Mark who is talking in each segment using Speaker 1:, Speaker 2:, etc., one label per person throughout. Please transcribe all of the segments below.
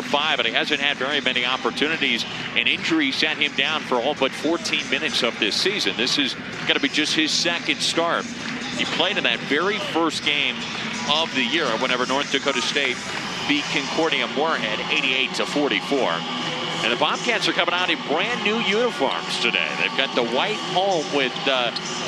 Speaker 1: number 5, and he hasn't had very many opportunities. An injury set him down for all but 14 minutes of this season. This is going to be just his second start. He played in that very first game of the year whenever North Dakota State beat Concordia Moorhead 88-44. And the Bobcats are coming out in brand new uniforms today. They've got the white home with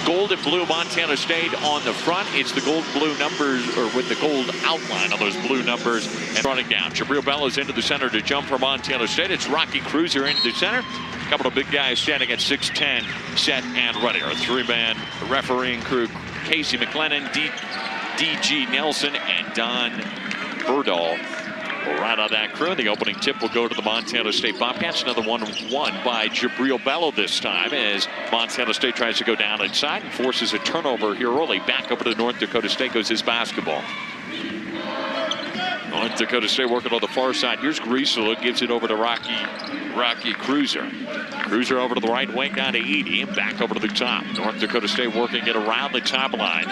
Speaker 1: gold and blue Montana State on the front. It's the gold blue numbers, or with the gold outline on those blue numbers, and running down. Jabril Bellows into the center to jump for Montana State. It's Rocky Cruiser into the center. A couple of big guys standing at 6'10", set and ready. Our three-man refereeing crew: Casey McLennan, D.G. Nelson, and Don Berdahl. Well, right on that crew. The opening tip will go to the Montana State Bobcats. Another one by Jabril Bellow this time, as Montana State tries to go down inside and forces a turnover here early. Back over to North Dakota State goes his basketball. North Dakota State working on the far side. Here's Griesel, gives it over to Rocky Cruiser. Cruiser over to the right wing, down to Edey, and back over to the top. North Dakota State working it around the top line.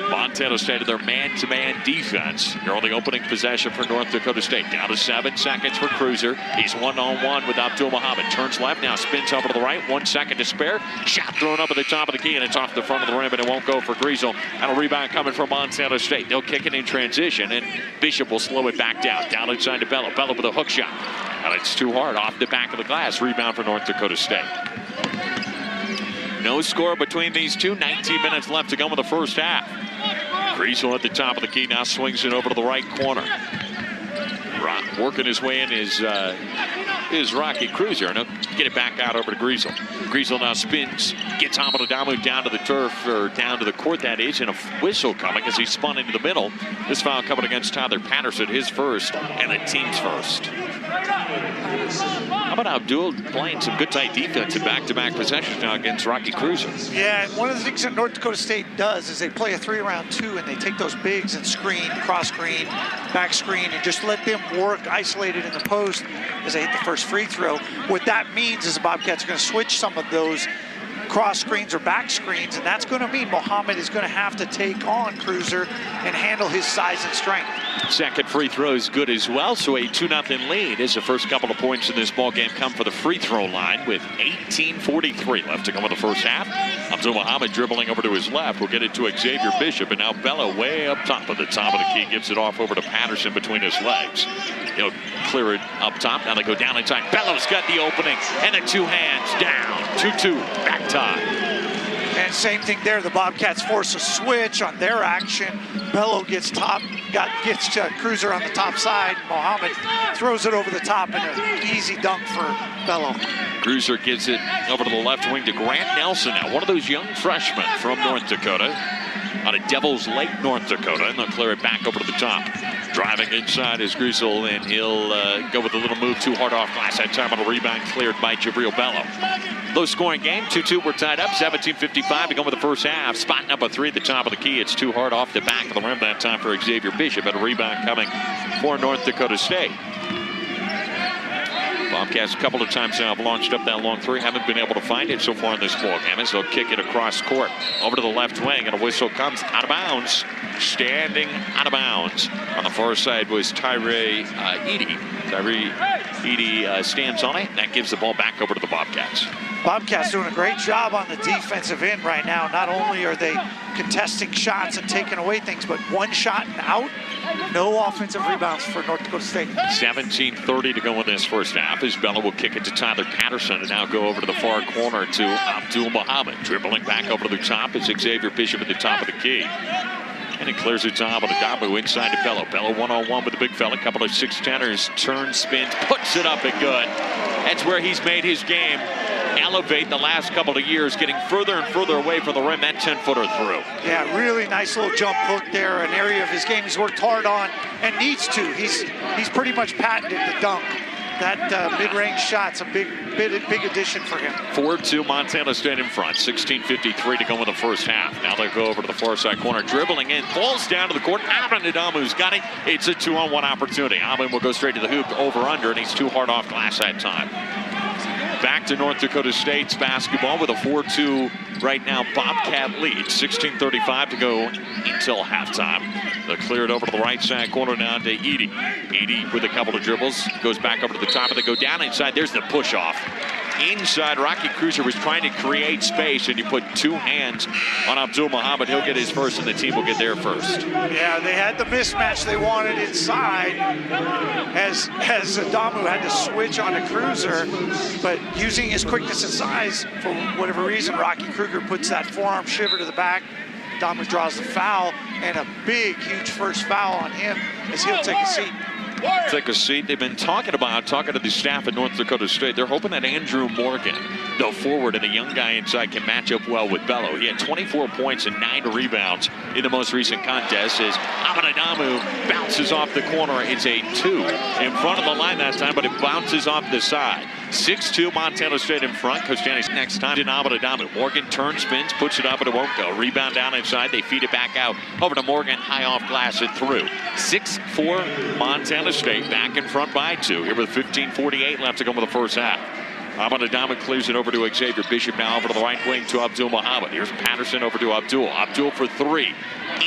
Speaker 1: Montana State in their man-to-man defense. Here on the opening possession for North Dakota State. Down to 7 seconds for Cruiser. He's one-on-one with Abdul Muhammad. Turns left, now spins over to the right. 1 second to spare. Shot thrown up at the top of the key, and it's off the front of the rim, and it won't go for Griesel. And a rebound coming from Montana State. They'll kick it in transition, and Bishop will slow it back down. Down inside to Bello. Bello with a hook shot. And it's too hard, off the back of the glass. Rebound for North Dakota State. No score between these two. 19 minutes left to go in the first half. Griesel at the top of the key, now swings it over to the right corner. Working his way in is Rocky Cruiser, and he'll get it back out over to Griesel. Griesel now spins, gets Adamu down to the turf, or down to the court, that is, and a whistle coming as he spun into the middle. This foul coming against Tyler Patterson, his first, and the team's first. How about Abdul playing some good tight defense in back-to-back possessions now against Rocky Cruiser?
Speaker 2: Yeah, and one of the things that North Dakota State does is they play a 3-around-2, and they take those bigs and screen, cross-screen, back screen, and just let them work isolated in the post as they hit the first free throw. What that means is the Bobcats are going to switch some of those cross screens or back screens, and that's going to mean Muhammad is going to have to take on Cruiser and handle his size and strength.
Speaker 1: Second free throw is good as well, so a 2-0 lead as the first couple of points in this ball game come for the free throw line with 18:43 left to go in the first half. Abdul Muhammad dribbling over to his left. We'll get it to Xavier Bishop, and now Bello way up top of the key gives it off over to Patterson between his legs. He'll clear it up top. Now they go down inside. Bello's got the opening, and the two hands down. 2-2 back tie.
Speaker 2: And same thing there. The Bobcats force a switch on their action. Bello gets Cruiser on the top side. Muhammad throws it over the top, and an easy dunk for Bello.
Speaker 1: Cruiser gives it over to the left wing to Grant Nelson now, one of those young freshmen from North Dakota, out of Devil's Lake, North Dakota, and they'll clear it back over to the top. Driving inside is Griesel, and he'll go with a little move too hard off glass. That time on a rebound cleared by Jabril Bello. Low-scoring game. 2-2. We're tied up. 17:55 to go with the first half. Spot number 3 at the top of the key. It's too hard off the back of the rim that time for Xavier Bishop, and a rebound coming for North Dakota State. Bobcats a couple of times now have launched up that long three. Haven't been able to find it so far in this ball game, as they'll kick it across court over to the left wing, and a whistle comes out of bounds. Standing out of bounds on the far side was Tyree Edey. Tyree Edey stands on it. That gives the ball back over to the Bobcats.
Speaker 2: Bobcats doing a great job on the defensive end right now. Not only are they contesting shots and taking away things, but one shot and out. No offensive rebounds for North Dakota State.
Speaker 1: 17:30 to go in this first half. As Bello will kick it to Tyler Patterson and now go over to the far corner to Abdul Muhammad. Dribbling back over to the top is Xavier Bishop at the top of the key. And he clears it to Adamu inside to Bello. Bello one-on-one with the big fella. Couple of 6'10"ers. Turns, spins, puts it up and good. That's where he's made his game elevate the last couple of years, getting further and further away from the rim. That 10-footer through. Yeah,
Speaker 2: really nice little jump hook there. An area of his game he's worked hard on and needs to. He's pretty much patented the dunk. That mid-range shot's a big addition for him.
Speaker 1: 4-2 Montana State in front. 16:53 to go in the first half. Now they go over to the far side corner, dribbling in, falls down to the court. Adamu's got it. It's a 2-on-1 opportunity. Adamu will go straight to the hoop, over under, and he's too hard off glass that time. back to North Dakota State's basketball with a 4-2 right now Bobcat lead. 16:35 to go until halftime. They clear it over to the right side corner now to Edey. Edey with a couple of dribbles, goes back over to the top, and they go down inside. There's the push off. Inside, Rocky Cruiser was trying to create space, and you put two hands on Abdul Muhammad. He'll get his first, and the team will get their first.
Speaker 2: Yeah, they had the mismatch they wanted inside as Adamu had to switch on a Cruiser, but using his quickness and size, for whatever reason, Rocky Kruger puts that forearm shiver to the back. Adamu draws the foul, and a big, huge first foul on him as he'll take a seat.
Speaker 1: Take a seat. They've been talking to the staff at North Dakota State. They're hoping that Andrew Morgan, the forward and the young guy inside, can match up well with Bello. He had 24 points and 9 rebounds in the most recent contest as Ahmad Adamu bounces off the corner. It's a 2 in front of the line that time, but it bounces off the side. 6-2 Montana State in front. Coach Danny's next time to Ahmad Adamu. Morgan turns, spins, puts it up, but it won't go. Rebound down inside. They feed it back out over to Morgan. High off glass and through. 6-4 Montana State back in front by 2. Here with 15:48 left to go with the first half. Ahmad Adamu clears it over to Xavier Bishop now over to the right wing to Abdul Muhammad. Here's Patterson over to Abdul. Abdul for 3.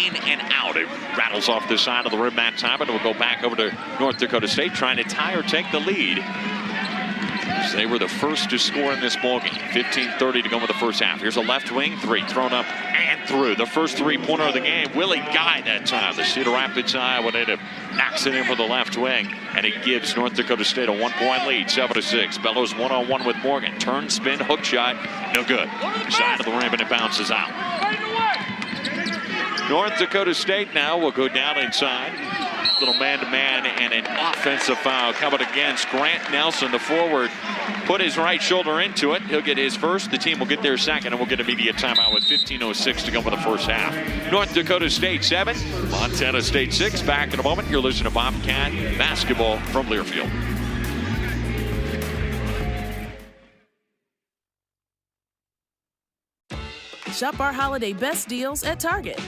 Speaker 1: In and out. It rattles off the side of the rim that time, and it will go back over to North Dakota State trying to tie or take the lead. They were the first to score in this ballgame. 15:30 to go with the first half. Here's a left wing 3 thrown up and through. The first 3-pointer of the game. Willie Guy that time. The Cedar Rapids Iowa native knocks it in for the left wing, and it gives North Dakota State a 1-point lead, 7-6. Bellows 1-on-1 with Morgan. Turn, spin, hook shot, no good. Side of the rim, and it bounces out. North Dakota State now will go down inside. Little man-to-man and an offensive foul coming against Grant Nelson, the forward. Put his right shoulder into it. He'll get his first. The team will get their second, and we'll get immediate timeout with 15:06 to go for the first half. North Dakota State 7, Montana State 6. Back in a moment. You're listening to Bobcat basketball from Learfield.
Speaker 3: Shop our holiday best deals at Target.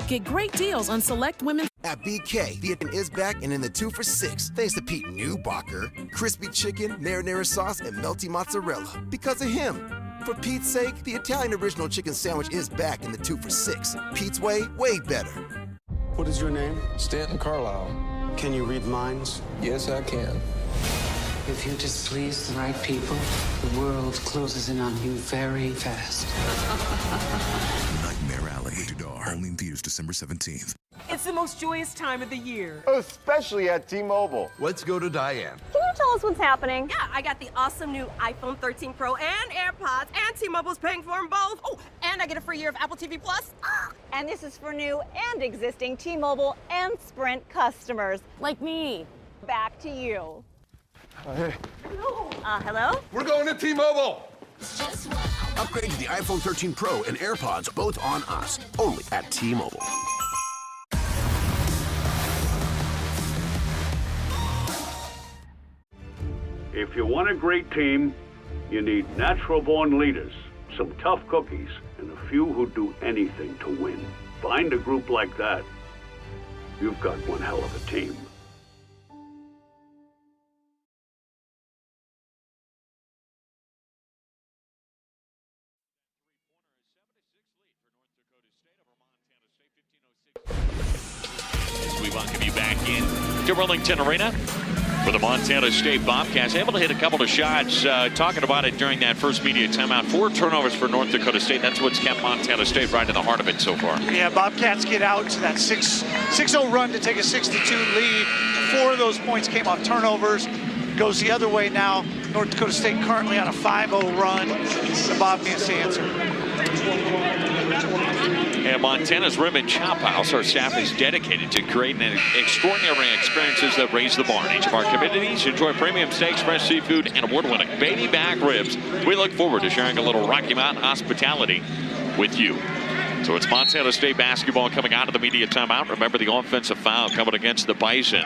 Speaker 3: Get great deals on select women's.
Speaker 4: At BK, the Italian is back and in the 2 for $6. Thanks to Pete Newbacher. Crispy chicken, marinara sauce, and melty mozzarella. Because of him. For Pete's sake, the Italian original chicken sandwich is back in the 2 for $6. Pete's way better.
Speaker 5: What is your name?
Speaker 6: Stanton Carlisle.
Speaker 5: Can you read minds?
Speaker 6: Yes, I can.
Speaker 7: If you displease the right people, the world closes in on you very fast.
Speaker 8: Nightmare Alley. Rated R. Only in theaters December 17th.
Speaker 9: It's the most joyous time of the year.
Speaker 10: Especially at T-Mobile.
Speaker 8: Let's go to Diane.
Speaker 11: Can you tell us what's happening?
Speaker 9: Yeah, I got the awesome new iPhone 13 Pro and AirPods, and T-Mobile's paying for them both. Oh, and I get a free year of Apple TV Plus.
Speaker 11: And this is for new and existing T-Mobile and Sprint customers.
Speaker 3: Like me.
Speaker 11: Back to you.
Speaker 10: Hey.
Speaker 11: Hello?
Speaker 8: We're going to T-Mobile.
Speaker 4: Upgrade to the iPhone 13 Pro and AirPods, both on us. Only at T-Mobile.
Speaker 12: If you want a great team, you need natural-born leaders, some tough cookies, and a few who do anything to win. Find a group like that, you've got one hell of a team.
Speaker 1: As we welcome you back in to Burlington Arena for the Montana State Bobcats. Able to hit a couple of shots. Talking about it during that first media timeout. 4 turnovers for North Dakota State. That's what's kept Montana State right in the heart of it so far.
Speaker 2: Yeah, Bobcats get out to that 6-0 run to take a 6-2 lead. 4 of those points came off turnovers. Goes the other way now. North Dakota State currently on a 5-0 run. The Bobcats answer.
Speaker 1: And Montana's Rim and Chop House, our staff is dedicated to creating extraordinary experiences that raise the bar. In each of our communities, enjoy premium steaks, fresh seafood, and award-winning baby back ribs. We look forward to sharing a little Rocky Mountain hospitality with you. So it's Montana State basketball coming out of the media timeout. Remember the offensive foul coming against the Bison.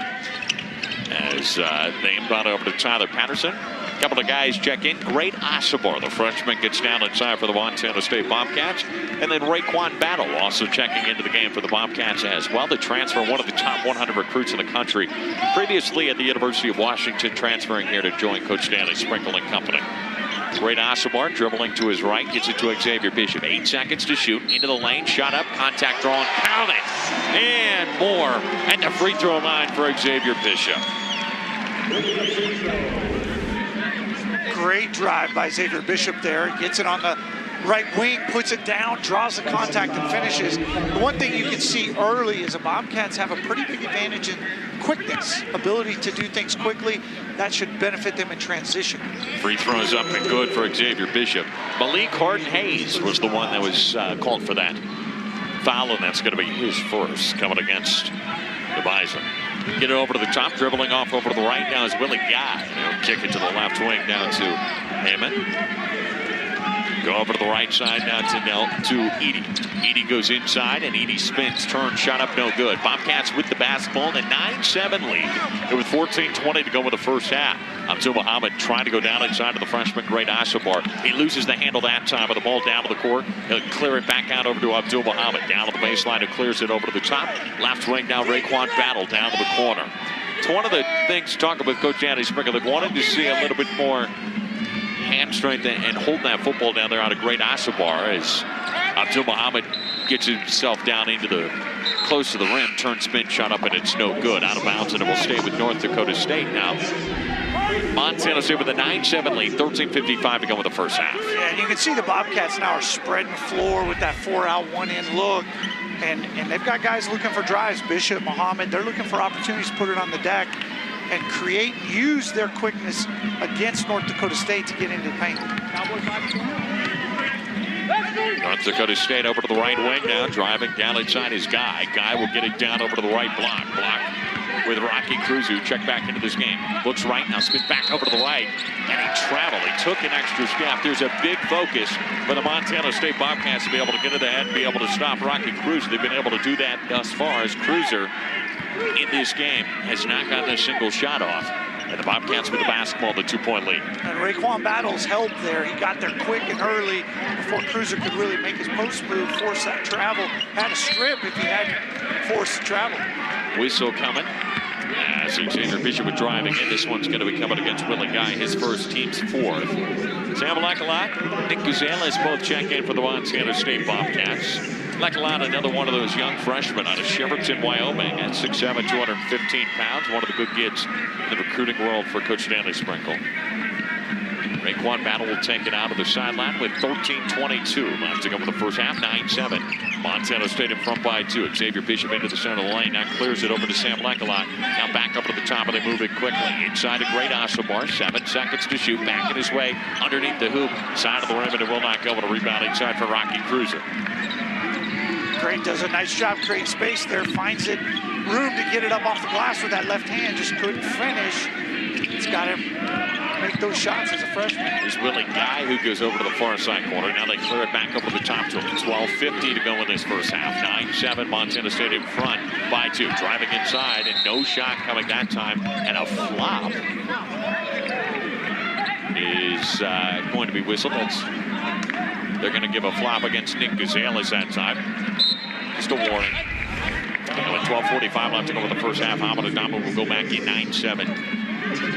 Speaker 1: As they inbound over to Tyler Patterson. A couple of guys check in. Great Asabar, the freshman, gets down inside for the Montana State Bobcats. And then Raekwon Battle also checking into the game for the Bobcats as well. The transfer, one of the top 100 recruits in the country. Previously at the University of Washington, transferring here to join Coach Stanley Sprinkle and company. Great Osobor dribbling to his right, gets it to Xavier Bishop. 8 seconds to shoot, into the lane, shot up, contact drawn, count it, and more at the free throw line for Xavier Bishop.
Speaker 2: Great drive by Xavier Bishop there. Gets it on the right wing, puts it down, draws the contact, and finishes. The one thing you can see early is the Bobcats have a pretty big advantage in quickness, ability to do things quickly. That should benefit them in transition.
Speaker 1: Free throws up and good for Xavier Bishop. Malik Harden-Hayes was the one that was called for that foul, and that's going to be his first coming against the Bison. Get it over to the top, dribbling off over to the right now is Willie Guy. He'll kick it to the left wing down to Hammond. Go over to the right side now to Edie. Edie goes inside, and Edie spins, turns, shot up, no good. Bobcats with the basketball and a 9-7 lead. It was 14-20 to go with the first half. Abdul Muhammad trying to go down inside of the freshman Great Osobor. He loses the handle that time with the ball down to the court. He'll clear it back out over to Abdul Muhammad. Down to the baseline, who clears it over to the top. Left wing now, Raekwon Battle down to the corner. It's one of the things talking with Coach Danny Sprinkle. They wanted to see a little bit more hand strength and holding that football down there out of Great Osobor as Abdul Muhammad gets himself down into the close to the rim, turn, spin, shot up, and it's no good. Out of bounds, and it will stay with North Dakota State now. Montana State with a 9-7 lead, 13:55 to go with the first half.
Speaker 2: Yeah, and you can see the Bobcats now are spreading the floor with that 4-out, 1-in look. And they've got guys looking for drives. Bishop, Muhammad, they're looking for opportunities to put it on the deck and create, use their quickness against North Dakota State to get into the paint.
Speaker 1: North Dakota State over to the right wing now, driving down inside his Guy. Guy will get it down over to the right block. Block with Rocky Cruz, who checked back into this game. Looks right now, spin back over to the right, and he traveled. He took an extra step. There's a big focus for the Montana State Bobcats to be able to get to the head and be able to stop Rocky Cruz. They've been able to do that thus far as Cruiser in this game has not gotten a single shot off. And the Bobcats with the basketball, the 2-point lead.
Speaker 2: And Raekwon Battle's help there. He got there quick and early before Cruiser could really make his post move, force that travel. Had a strip if he hadn't forced the travel.
Speaker 1: Whistle coming. As Xavier Bishop was driving in, this one's going to be coming against Willie Guy, his first, team's fourth. Sam Lekalot, Nick Gonzalez both check in for the Montana State Bobcats. Lekalot, another one of those young freshmen out of Cheverton, Wyoming, at 6'7", 215 pounds. One of the good kids in the recruiting world for Coach Stanley Sprinkle. Raekwon Battle will take it out of the sideline with 13:22 left to go with the first half, 9-7. Montana State in front by 2. Xavier Bishop into the center of the lane. Now clears it over to Sam Lekalot. Now back up to the top, and they move it quickly. Inside a Great Osobor. 7 seconds to shoot. Backing his way underneath the hoop. Side of the rim, and it will not go. With a rebound inside for Rocky Cruiser.
Speaker 2: Great, does a nice job creating space there. Finds it, room to get it up off the glass with that left hand. Just couldn't finish. It's got him make those shots as a freshman.
Speaker 1: There's Willie Guy, who goes over to the far side corner. Now they clear it back over the top to him. 12:50 to go in this first half. 9-7, Montana State in front by 2. Driving inside, and no shot coming that time. And a flop is going to be whistled. They're going to give a flop against Nick Gonzalez that time. Just a warning. And with 12:45 left to go with the first half, Hamid Adama will go back in 9-7.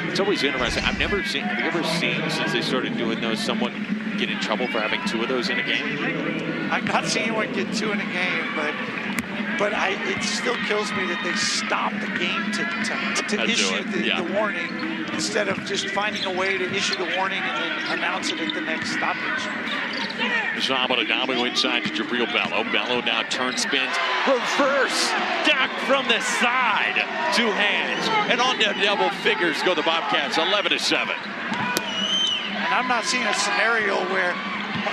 Speaker 1: It's always interesting. Have you ever seen, since they started doing those, someone get in trouble for having 2 of those in a game?
Speaker 2: I've not seen anyone get 2 in a game, but it still kills me that they stopped the game to issue the warning instead of just finding a way to issue the warning and then announce it at the next stoppage.
Speaker 1: Hamid Adama inside to Jabril Bello. Bello now turns, spins, reverse duck from the side. 2 hands, and on to double figures go the Bobcats, 11-7.
Speaker 2: And I'm not seeing a scenario where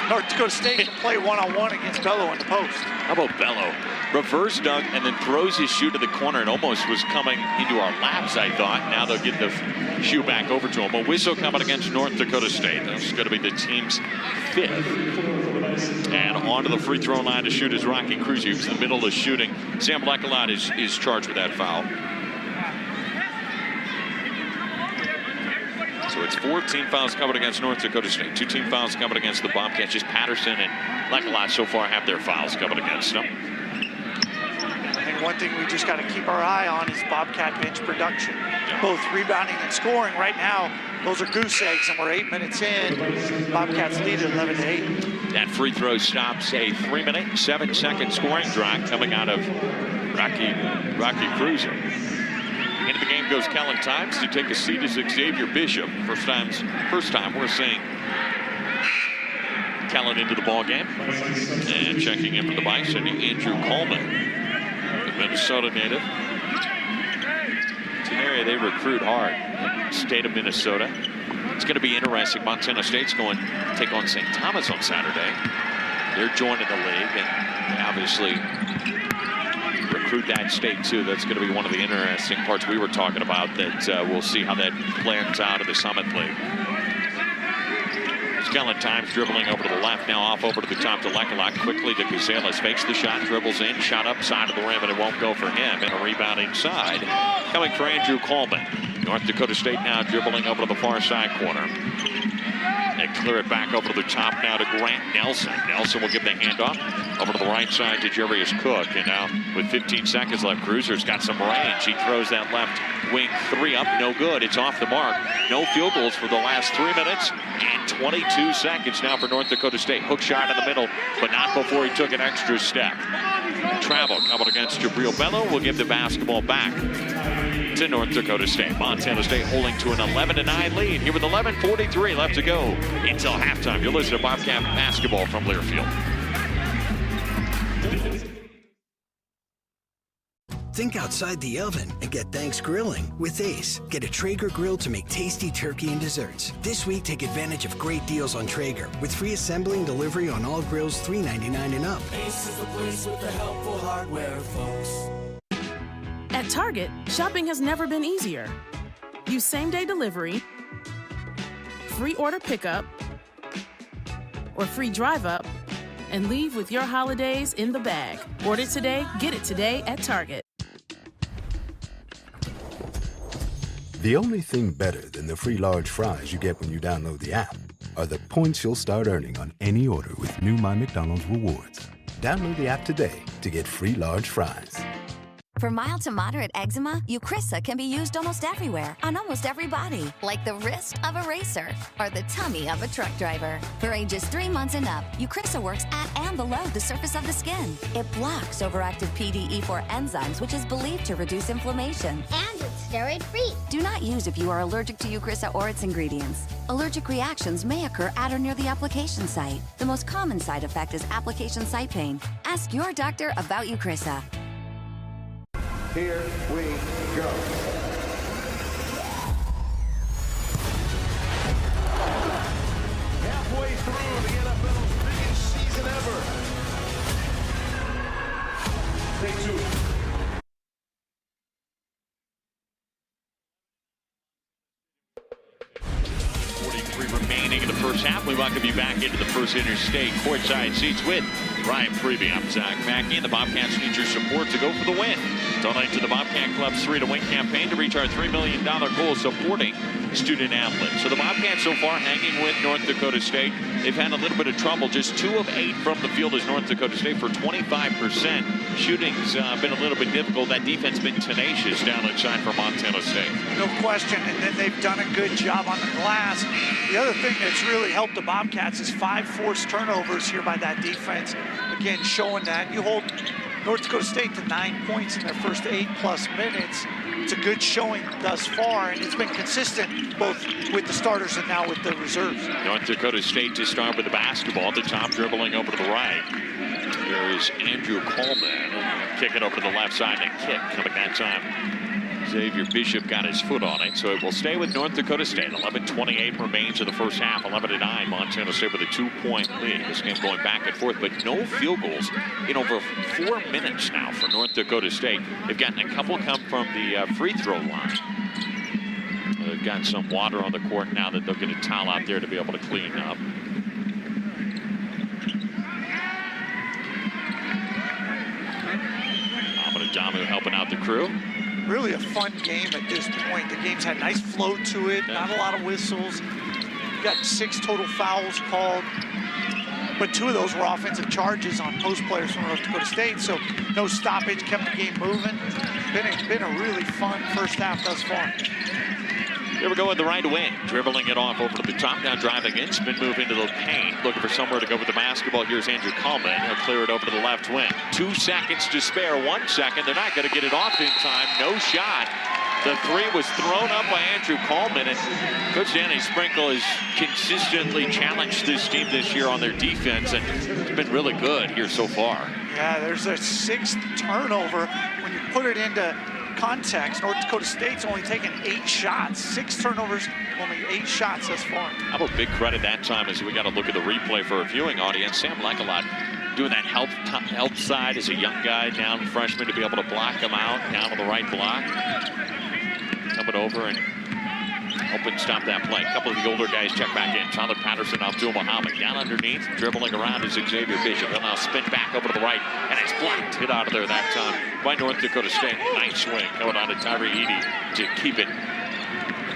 Speaker 2: North Dakota State can play one-on-one against Bello in the post.
Speaker 1: How about Bello? Reverse dunk and then throws his shoe to the corner and almost was coming into our laps, I thought. Now they'll get the shoe back over to him. A whistle coming against North Dakota State. That's going to be the team's 5th. And onto the free throw line to shoot is Rocky Cruz. He was in the middle of shooting. Sam Lekalot is charged with that foul. So it's 14 fouls coming against North Dakota State. 2 team fouls coming against the Bobcats. Just Patterson and Lekalot so far have their fouls coming against them.
Speaker 2: I think one thing we just got to keep our eye on is Bobcat bench production. both rebounding and scoring. Right now, those are goose eggs, and we're 8 minutes in. Bobcats lead at 11-8.
Speaker 1: That free throw stops a 3-minute, 7-second scoring drive coming out of Rocky Cruiser. Into the game goes Kellen Times. To take a seat is Xavier Bishop. First time we're seeing Kellen into the ball game. And checking in for the Bison, Andrew Coleman, the Minnesota native. It's an area they recruit hard. State of Minnesota. It's going to be interesting. Montana State's going to take on St. Thomas on Saturday. They're joining the league, and they obviously recruit that state too. That's going to be one of the interesting parts we were talking about, that we'll see how that plans out of the Summit League. Kellen Times dribbling over to the left, now off over to the top to Lekalak, quickly to Caselas, fakes the shot, dribbles in, shot up side of the rim, and it won't go for him. And a rebound inside coming for Andrew Coleman. North Dakota State now dribbling over to the far side corner. They clear it back over to the top now to Grant Nelson. Nelson will give the handoff over to the right side to Jarius Cook. And now with 15 seconds left, Cruiser's got some range. He throws that left wing three up, no good. It's off the mark. No field goals for the last 3 minutes and 22 seconds now for North Dakota State. Hook shot in the middle, but not before he took an extra step. Travel coming against Jabril Bello will give the basketball back to North Dakota State. Montana State holding to an 11-9 lead here with 11:43 left to go until halftime. You're listening to Bobcat basketball from Learfield.
Speaker 13: Think outside the oven and get thanks grilling with Ace. Get a Traeger grill to make tasty turkey and desserts. This week, take advantage of great deals on Traeger with free assembly and delivery on all grills $3.99 and up.
Speaker 14: Ace is the place with the helpful hardware, folks.
Speaker 3: At Target, shopping has never been easier. Use same-day delivery, free order pickup, or free drive-up, and leave with your holidays in the bag. Order today, get it today at Target.
Speaker 15: The only thing better than the free large fries you get when you download the app are the points you'll start earning on any order with new My McDonald's Rewards. Download the app today to get free large fries.
Speaker 16: For mild to moderate eczema, Eucrisa can be used almost everywhere, on almost every body, like the wrist of a racer or the tummy of a truck driver. For ages 3 months and up, Eucrisa works at and below the surface of the skin. It blocks overactive PDE4 enzymes, which is believed to reduce inflammation.
Speaker 17: And it's steroid-free.
Speaker 16: Do not use if you are allergic to Eucrisa or its ingredients. Allergic reactions may occur at or near the application site. The most common side effect is application site pain. Ask your doctor about Eucrisa.
Speaker 10: Here we go.
Speaker 14: Halfway through the NFL's biggest season ever. Take two.
Speaker 1: 43 remaining in the first half. We welcome you back into the First Interstate courtside seats with Ryan Freeby. I'm Zach Mackey, and the Bobcats need your support to go for the win. Donate to the Bobcat Club's 3 to Win campaign to reach our $3 million goal supporting student athletes. So the Bobcats so far hanging with North Dakota State. They've had a little bit of trouble. Just 2 of 8 from the field as North Dakota State for 25%. Shooting's been a little bit difficult. That defense been tenacious down inside for Montana State.
Speaker 2: No question, and then they've done a good job on the glass. The other thing that's really helped the Bobcats is 5 forced turnovers here by that defense. Again, showing that you hold North Dakota State to 9 points in their first 8+ minutes. It's a good showing thus far, and it's been consistent both with the starters and now with the reserves.
Speaker 1: North Dakota State to start with the basketball. The top dribbling over to the right. Here is Andrew Coleman. Kick it over to the left side, and a kick coming that time. Xavier Bishop got his foot on it, so it will stay with North Dakota State. 11:28 remains in the first half. 11-9. Montana State with a 2-point lead. This game going back and forth, but no field goals in over 4 minutes now for North Dakota State. They've gotten a couple come from the free throw line. They've got some water on the court now that they'll get a towel out there to be able to clean up. Damu helping out the crew.
Speaker 2: Really a fun game at this point. The game's had nice flow to it, not a lot of whistles. You got 6 total fouls called. but 2 of those were offensive charges on post players from North Dakota State, so no stoppage, kept the game moving. Been a really fun first half thus far.
Speaker 1: Here we go with the right wing, dribbling it off over to the top, now driving in, spin move into the paint, looking for somewhere to go with the basketball. Here's Andrew Coleman. He'll clear it over to the left wing. 2 seconds to spare, 1 second. They're not going to get it off in time. No shot. The 3 was thrown up by Andrew Coleman, and Coach Danny Sprinkle has consistently challenged this team this year on their defense, and it's been really good here so far.
Speaker 2: Yeah, there's a 6th turnover. When you put it into context, North Dakota State's only taken 8 shots. 6 turnovers, only 8 shots thus far.
Speaker 1: How about big credit that time as we got to look at the replay for a viewing audience. Sam Lekelot doing that help side as a young guy, down freshman, to be able to block him out, down on the right block. Coming over and helping stop that play. A couple of the older guys check back in. Tyler Patterson, Abdul Muhammad down underneath, dribbling around is Xavier Bishop. He'll now spin back over to the right, and it's blocked. Hit out of there that time by North Dakota State. Nice swing coming on to Tyree Eady to keep it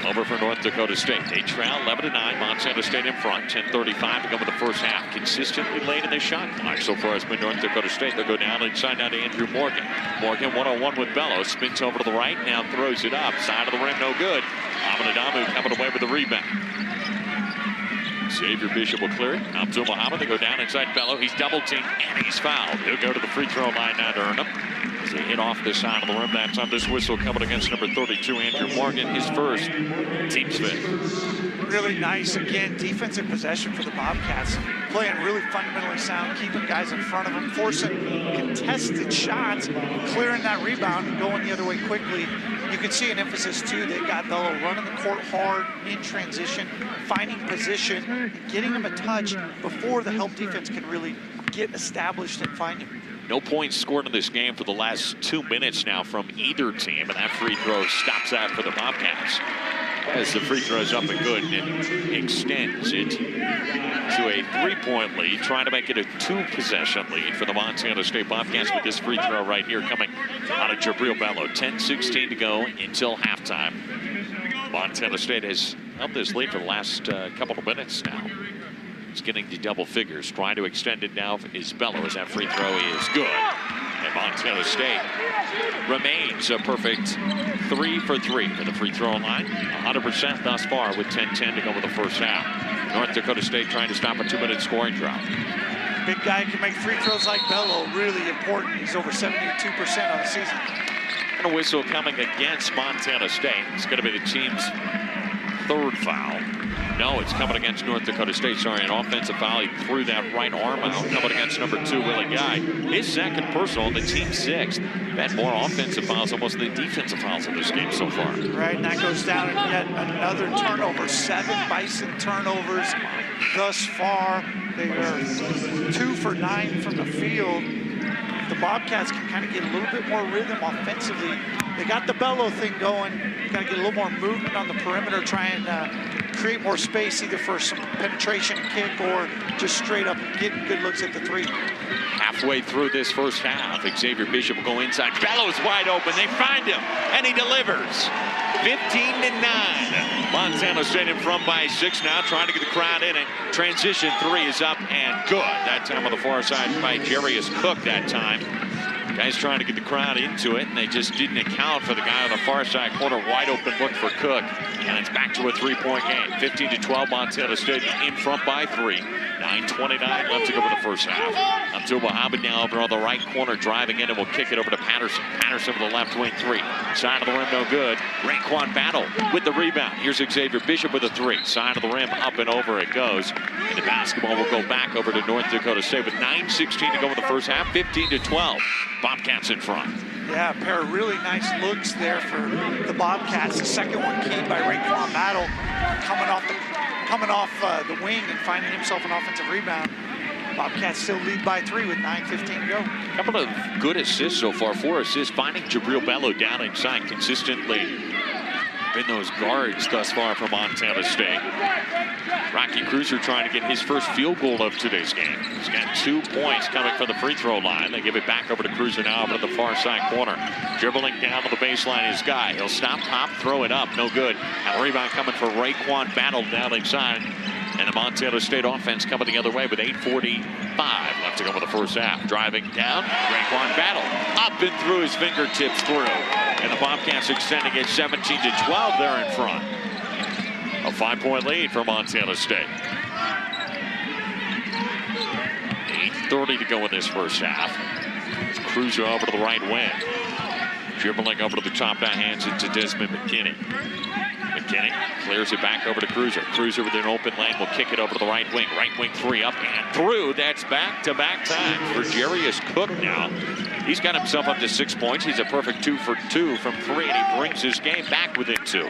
Speaker 1: over for North Dakota State. They trail 11-9. Montana State in front. 10:35 to go with the first half. Consistently late in this shot clock so far has been North Dakota State. They'll go down inside now to Andrew Morgan. Morgan 1-on-1 with Bello. Spins over to the right. Now throws it up. Side of the rim, no good. Amanadamu coming away with the rebound. Xavier Bishop will clear it. Abdul Muhammad, they go down inside Bello. He's double teamed and he's fouled. He'll go to the free throw line now to earn him. As they hit off the side of the rim that time. This whistle coming against number 32, Andrew Morgan, his first, team's 5th.
Speaker 2: Really nice, again, defensive possession for the Bobcats. Playing really fundamentally sound, keeping guys in front of them, forcing contested shots, clearing that rebound and going the other way quickly. You can see an emphasis, too. They've got Bello running the court hard in transition, finding position, and getting him a touch before the help defense can really get established and find him.
Speaker 1: No points scored in this game for the last 2 minutes now from either team, and that free throw stops that for the Bobcats. As the free throw is up and good, and it extends it to a 3-point lead, trying to make it a 2-possession lead for the Montana State Bobcats with this free throw right here coming out of Jabril Bello. 10:16 to go until halftime. Montana State has held this lead for the last couple of minutes now. It's getting to double figures. Trying to extend it now is Bello as that free throw is good. And Montana State remains a perfect 3 for 3 for the free throw line. 100% thus far with 10:10 to go with the first half. North Dakota State trying to stop a 2-minute scoring drought.
Speaker 2: Big guy can make free throws like Bello, really important. He's over 72% on the season.
Speaker 1: And a whistle coming against Montana State. It's going to be the team's 3rd foul. No, it's coming against North Dakota State. Sorry, an offensive foul. He threw that right arm out, coming against number 2, Willie Guy. His 2nd personal, and the team's 6th. Had more offensive fouls almost than defensive fouls in this game so far.
Speaker 2: Right, and that goes down and yet another turnover. 7 Bison turnovers thus far. They are 2 for 9 from the field. The Bobcats can kind of get a little bit more rhythm offensively. They got the Bello thing going. Got to get a little more movement on the perimeter, try and create more space either for some penetration and kick or just straight up getting good looks at the 3.
Speaker 1: Halfway through this first half, Xavier Bishop will go inside. Bello's wide open. They find him, and he delivers. 15-9. Montana State in front by 6 now, trying to get the crowd in it. Transition 3 is up and good. That time on the far side by Jarius Cook that time. Guys trying to get the crowd into it, and they just didn't account for the guy on the far side corner. Wide open look for Cook, and it's back to a 3-point game. 15-12, Montana State in front by 3. 9:29 left to go for the first half. Abdul Muhammad now over on the right corner, driving in, and will kick it over to Patterson. Patterson with the left wing 3. Side of the rim, no good. Raekwon Battle with the rebound. Here's Xavier Bishop with a 3. Side of the rim, up and over it goes. And the basketball will go back over to North Dakota State with 9:16 to go in the first half. 15-12. Bobcats in front.
Speaker 2: Yeah, a pair of really nice looks there for the Bobcats. The second one keyed by Raekwon Battle, coming off the wing and finding himself an offensive rebound. Bobcats still lead by 3 with 9:15 to go.
Speaker 1: A couple of good assists so far. 4 assists, finding Jabril Bello down inside consistently. Been those guards thus far from Montana State. Rocky Cruiser trying to get his first field goal of today's game. He's got 2 points coming from the free throw line. They give it back over to Cruiser now over to the far side corner. Dribbling down to the baseline is Guy. He'll stop, hop, throw it up. No good. And a rebound coming for Raekwon Battle down inside. And the Montana State offense coming the other way with 8:45 left to go in the first half. Driving down, Raekwon Battle up and through his fingertips through. And the Bobcats extending it 17-12 there in front. A 5-point lead for Montana State. 8:30 to go in this first half. Cruiser over to the right wing. Dribbling over to the top, now hands it to Desmond McKinney. McKinney clears it back over to Cruiser. Cruiser with an open lane will kick it over to the right wing. Right wing three up and through. That's back-to-back time for Jarius Cook now. He's got himself up to 6 points. He's a perfect 2 for 2 from 3, and he brings his game back within 2.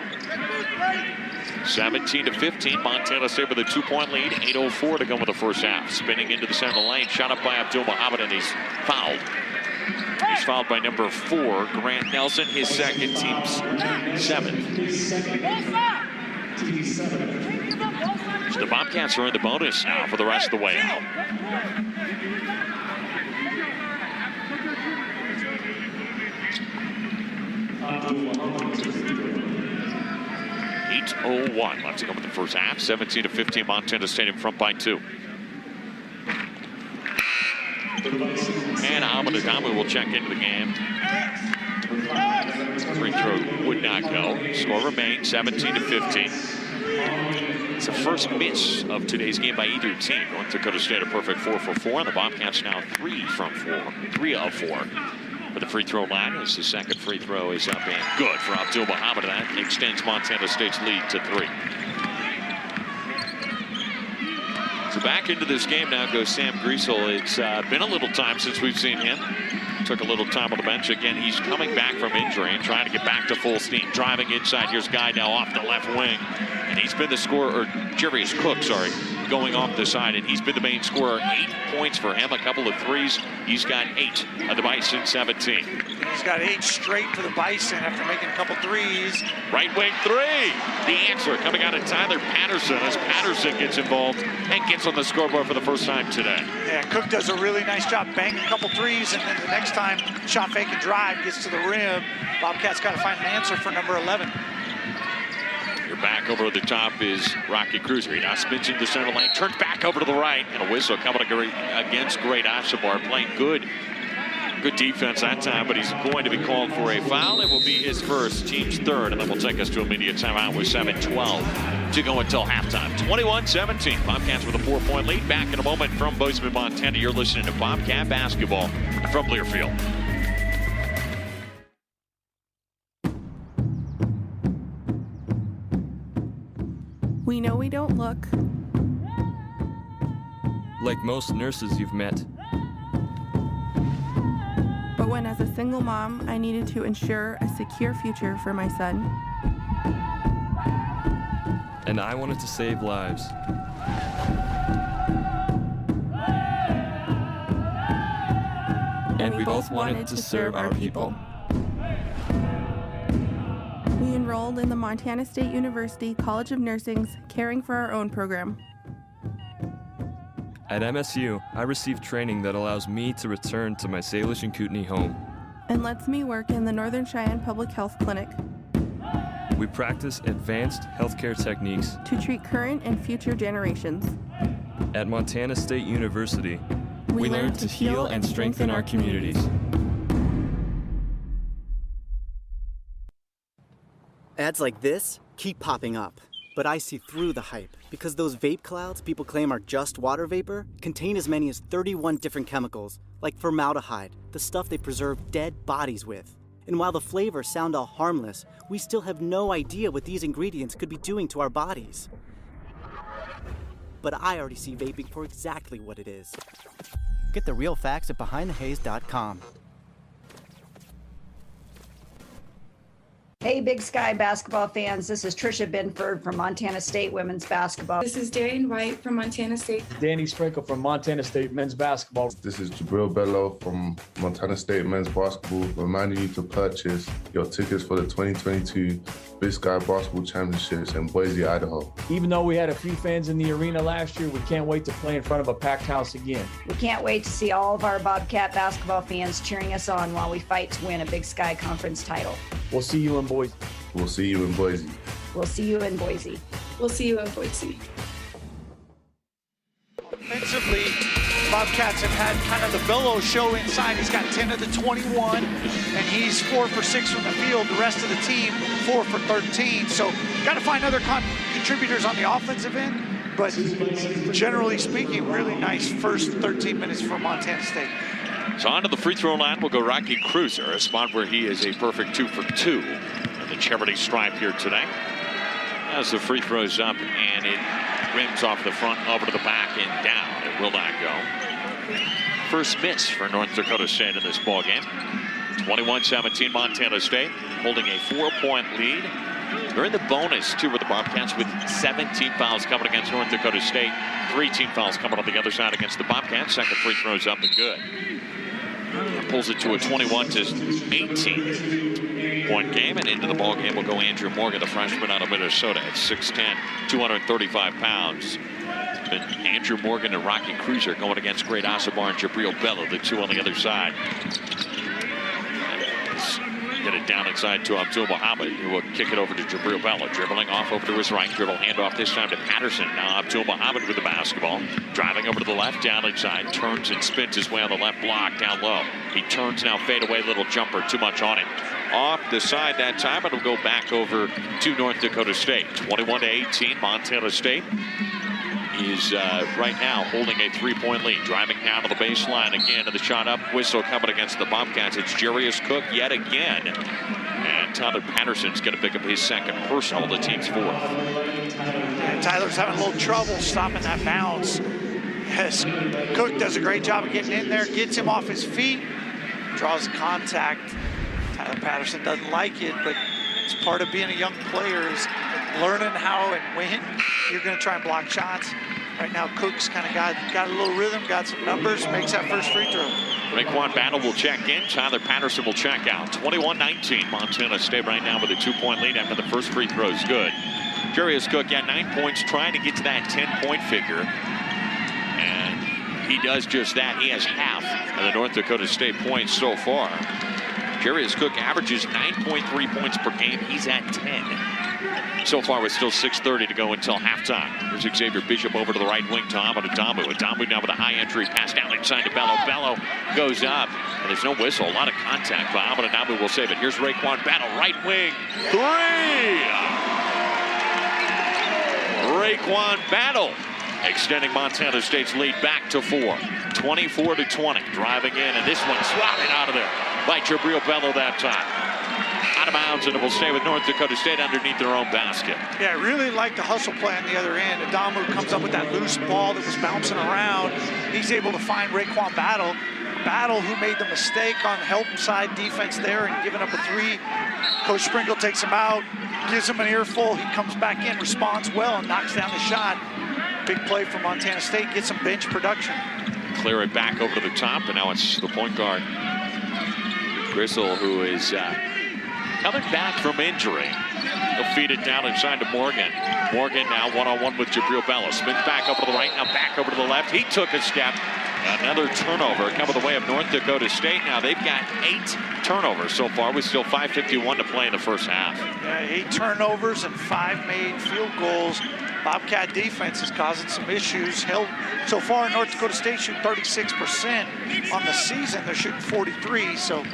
Speaker 1: 17-15, Montana State with a 2-point lead. 8:04 to go with the first half. Spinning into the center lane, shot up by Abdul Muhammad, and he's fouled. He's fouled by number 4, Grant Nelson, his second, team's 7th. So the Bobcats are in the bonus now for the rest of the way out. .801 left to go with the first half. 17-15, Montana State in front by 2. And Ahmed Adamu will check into the game. Free throw would not go. Score remains 17-15. It's the first miss of today's game by either team. North Dakota State a perfect 4 for 4, and the Bobcats now 3 of 4. But the free throw line as the second free throw is up and good for Abdul Muhammad. That extends Montana State's lead to 3. So back into this game now goes Sam Griesel. It's been a little time since we've seen him. Took a little time on the bench. Again, he's coming back from injury and trying to get back to full steam. Driving inside. Here's Guy now off the left wing. And he's been the scorer, or Jarius Cook, sorry, going off the side. And he's been the main scorer. 8 points for him, a couple of threes. He's got 8 of the Bison 17.
Speaker 2: He's got 8 straight for the Bison after making a couple threes.
Speaker 1: Right wing 3. The answer coming out of Tyler Patterson as Patterson gets involved and gets on the scoreboard for the first time today.
Speaker 2: Yeah, Cook does a really nice job banging a couple threes, and then the next time shot fake and drive gets to the rim. Bobcats got to find an answer for number 11.
Speaker 1: Your back over the top is Rocky Cruiser. He now spins into the center lane, turns back over to the right, and a whistle coming against Great Ashabar. Playing good defense that time, but he's going to be called for a foul. It will be his first, team's 3rd, and then we'll take us to immediate timeout with 7:12 to go until halftime. 21-17. Bobcats with a 4-point lead. Back in a moment from Bozeman, Montana. You're listening to Bobcat Basketball from Learfield.
Speaker 17: We know we don't look
Speaker 6: like most nurses you've met.
Speaker 17: But when as a single mom, I needed to ensure a secure future for my son.
Speaker 6: And I wanted to save lives.
Speaker 17: And we both wanted to serve our people. We enrolled in the Montana State University College of Nursing's Caring for Our Own program.
Speaker 6: At MSU, I received training that allows me to return to my Salish and Kootenai home.
Speaker 17: And lets me work in the Northern Cheyenne Public Health Clinic.
Speaker 6: We practice advanced healthcare techniques
Speaker 17: to treat current and future generations.
Speaker 6: At Montana State University, we learn to heal and strengthen our communities.
Speaker 18: Ads like this keep popping up, but I see through the hype because those vape clouds people claim are just water vapor contain as many as 31 different chemicals, like formaldehyde, the stuff they preserve dead bodies with. And while the flavors sound all harmless, we still have no idea what these ingredients could be doing to our bodies. But I already see vaping for exactly what it is. Get the real facts at BehindTheHaze.com.
Speaker 19: Hey, Big Sky basketball fans. This is Trisha Binford from Montana State women's basketball.
Speaker 20: This is Darian White from Montana State.
Speaker 21: Danny Sprinkle from Montana State men's basketball.
Speaker 22: This is Jabril Bello from Montana State men's basketball, reminding you to purchase your tickets for the 2022 Big Sky Basketball Championships in Boise, Idaho.
Speaker 21: Even though we had a few fans in the arena last year, we can't wait to play in front of a packed house again.
Speaker 19: We can't wait to see all of our Bobcat basketball fans cheering us on while we fight to win a Big Sky Conference title.
Speaker 21: We'll see you in Boise.
Speaker 22: We'll see you in Boise.
Speaker 19: We'll see you in Boise.
Speaker 20: We'll see you in Boise.
Speaker 2: Offensively, Bobcats have had kind of the Bellow show inside. He's got 10 of the 21, and he's 4 for 6 from the field. The rest of the team, 4 for 13. So got to find other contributors on the offensive end. But generally speaking, really nice first 13 minutes for Montana State.
Speaker 1: So on to the free throw line will go Rocky Cruiser, a spot where he is a perfect 2 for 2 in the charity stripe here today. As the free throws up, and it rims off the front, over to the back, and down. It will not go. First miss for North Dakota State in this ball game. 21-17 Montana State, holding a 4-point lead. They're in the bonus, too, with the Bobcats, with 17 fouls coming against North Dakota State. 3 team fouls coming on the other side against the Bobcats. Second free throws up and good. Pulls it to a 21-18 point game, and into the ball game will go Andrew Morgan, the freshman out of Minnesota, at 6'10", 235 pounds. But Andrew Morgan and Rocky Cruiser going against Great Asabar and Jabril Bello, the two on the other side. Get it down inside to Abdul Muhammad, who will kick it over to Jabril Bello. Dribbling off over to his right. Dribble handoff this time to Patterson. Now Abdul Muhammad with the basketball. Driving over to the left, down inside. Turns and spins his way on the left block, down low. He turns now, fade away, little jumper. Too much on him. Off the side that time. It'll go back over to North Dakota State. 21-18, Montana State is right now holding a 3-point lead. Driving down to the baseline again, to the shot up whistle coming against the Bobcats. It's Jarius Cook yet again. And Tyler Patterson's going to pick up his second personal, the team's fourth.
Speaker 2: And Tyler's having a little trouble stopping that bounce. Yes, Cook does a great job of getting in there, gets him off his feet, draws contact. Tyler Patterson doesn't like it, but it's part of being a young player is learning how and when you're going to try and block shots. Right now, Cook's kind of got a little rhythm, got some numbers, makes that first free throw.
Speaker 1: Raekwon Battle will check in. Tyler Patterson will check out. 21-19, Montana State right now with a 2-point lead after the first free throw is good. Jarius Cook got 9 points, trying to get to that 10-point figure. And he does just that. He has half of the North Dakota State points so far. Jarius Cook averages 9.3 points per game. He's at 10. So far with still 6:30 to go until halftime. Here's Xavier Bishop over to the right wing to Ahmad Adamu. Adamu now with a high entry pass down inside to Bello. Bello goes up, and there's no whistle. A lot of contact, but Ahmad Adamu will save it. Here's Raekwon Battle, right wing, 3! Raekwon Battle extending Montana State's lead back to 4. 24-20, driving in, and this one swatted out of there by Jabril Bello that time. Out of bounds, and it will stay with North Dakota State underneath their own basket.
Speaker 2: Yeah, I really like the hustle play on the other end. Adamu comes up with that loose ball that was bouncing around. He's able to find Raekwon Battle. Battle, who made the mistake on the help side defense there and giving up a 3. Coach Sprinkle takes him out, gives him an earful. He comes back in, responds well, and knocks down the shot. Big play for Montana State, gets some bench production.
Speaker 1: Clear it back over to the top, and now it's the point guard, Gristle, who is coming back from injury. He'll feed it down inside to Morgan. Morgan now one-on-one with Jabril Bello. Spins back over to the right, now back over to the left. He took a step. Another turnover coming the way of North Dakota State. Now they've got 8 turnovers so far with still 5:51 to play in the first half.
Speaker 2: Yeah, 8 turnovers and 5 made field goals. Bobcat defense is causing some issues. So far, North Dakota State shooting 36% on the season. They're shooting 43, so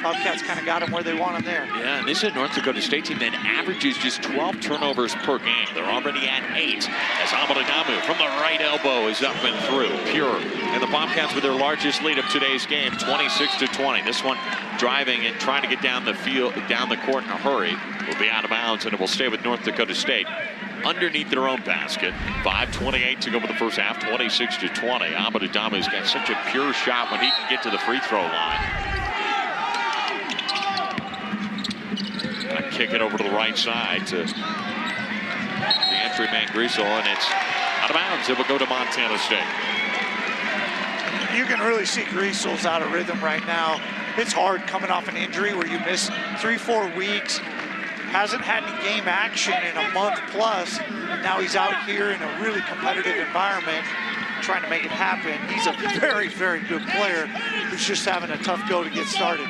Speaker 2: Bobcats kind of got them where they want them there.
Speaker 1: Yeah, and this is a North Dakota State team that averages just 12 turnovers per game. They're already at 8 as Ahmad Adamu from the right elbow is up and through. Pure. And the Bobcats with their largest lead of today's game, 26-20. This one driving and trying to get down the field, down the court in a hurry, will be out of bounds, and it will stay with North Dakota State underneath their own basket. 5:28 to go for the first half, 26-20. Ahmad Adamu's got such a pure shot when he can get to the free throw line. Kick it over to the right side to the entry man Grisel, and it's out of bounds. It will go to Montana State.
Speaker 2: You can really see Grisel's out of rhythm right now. It's hard coming off an injury where you miss 3-4 weeks. Hasn't had any game action in a month plus. Now he's out here in a really competitive environment trying to make it happen. He's a very, very good player who's just having a tough go to get started.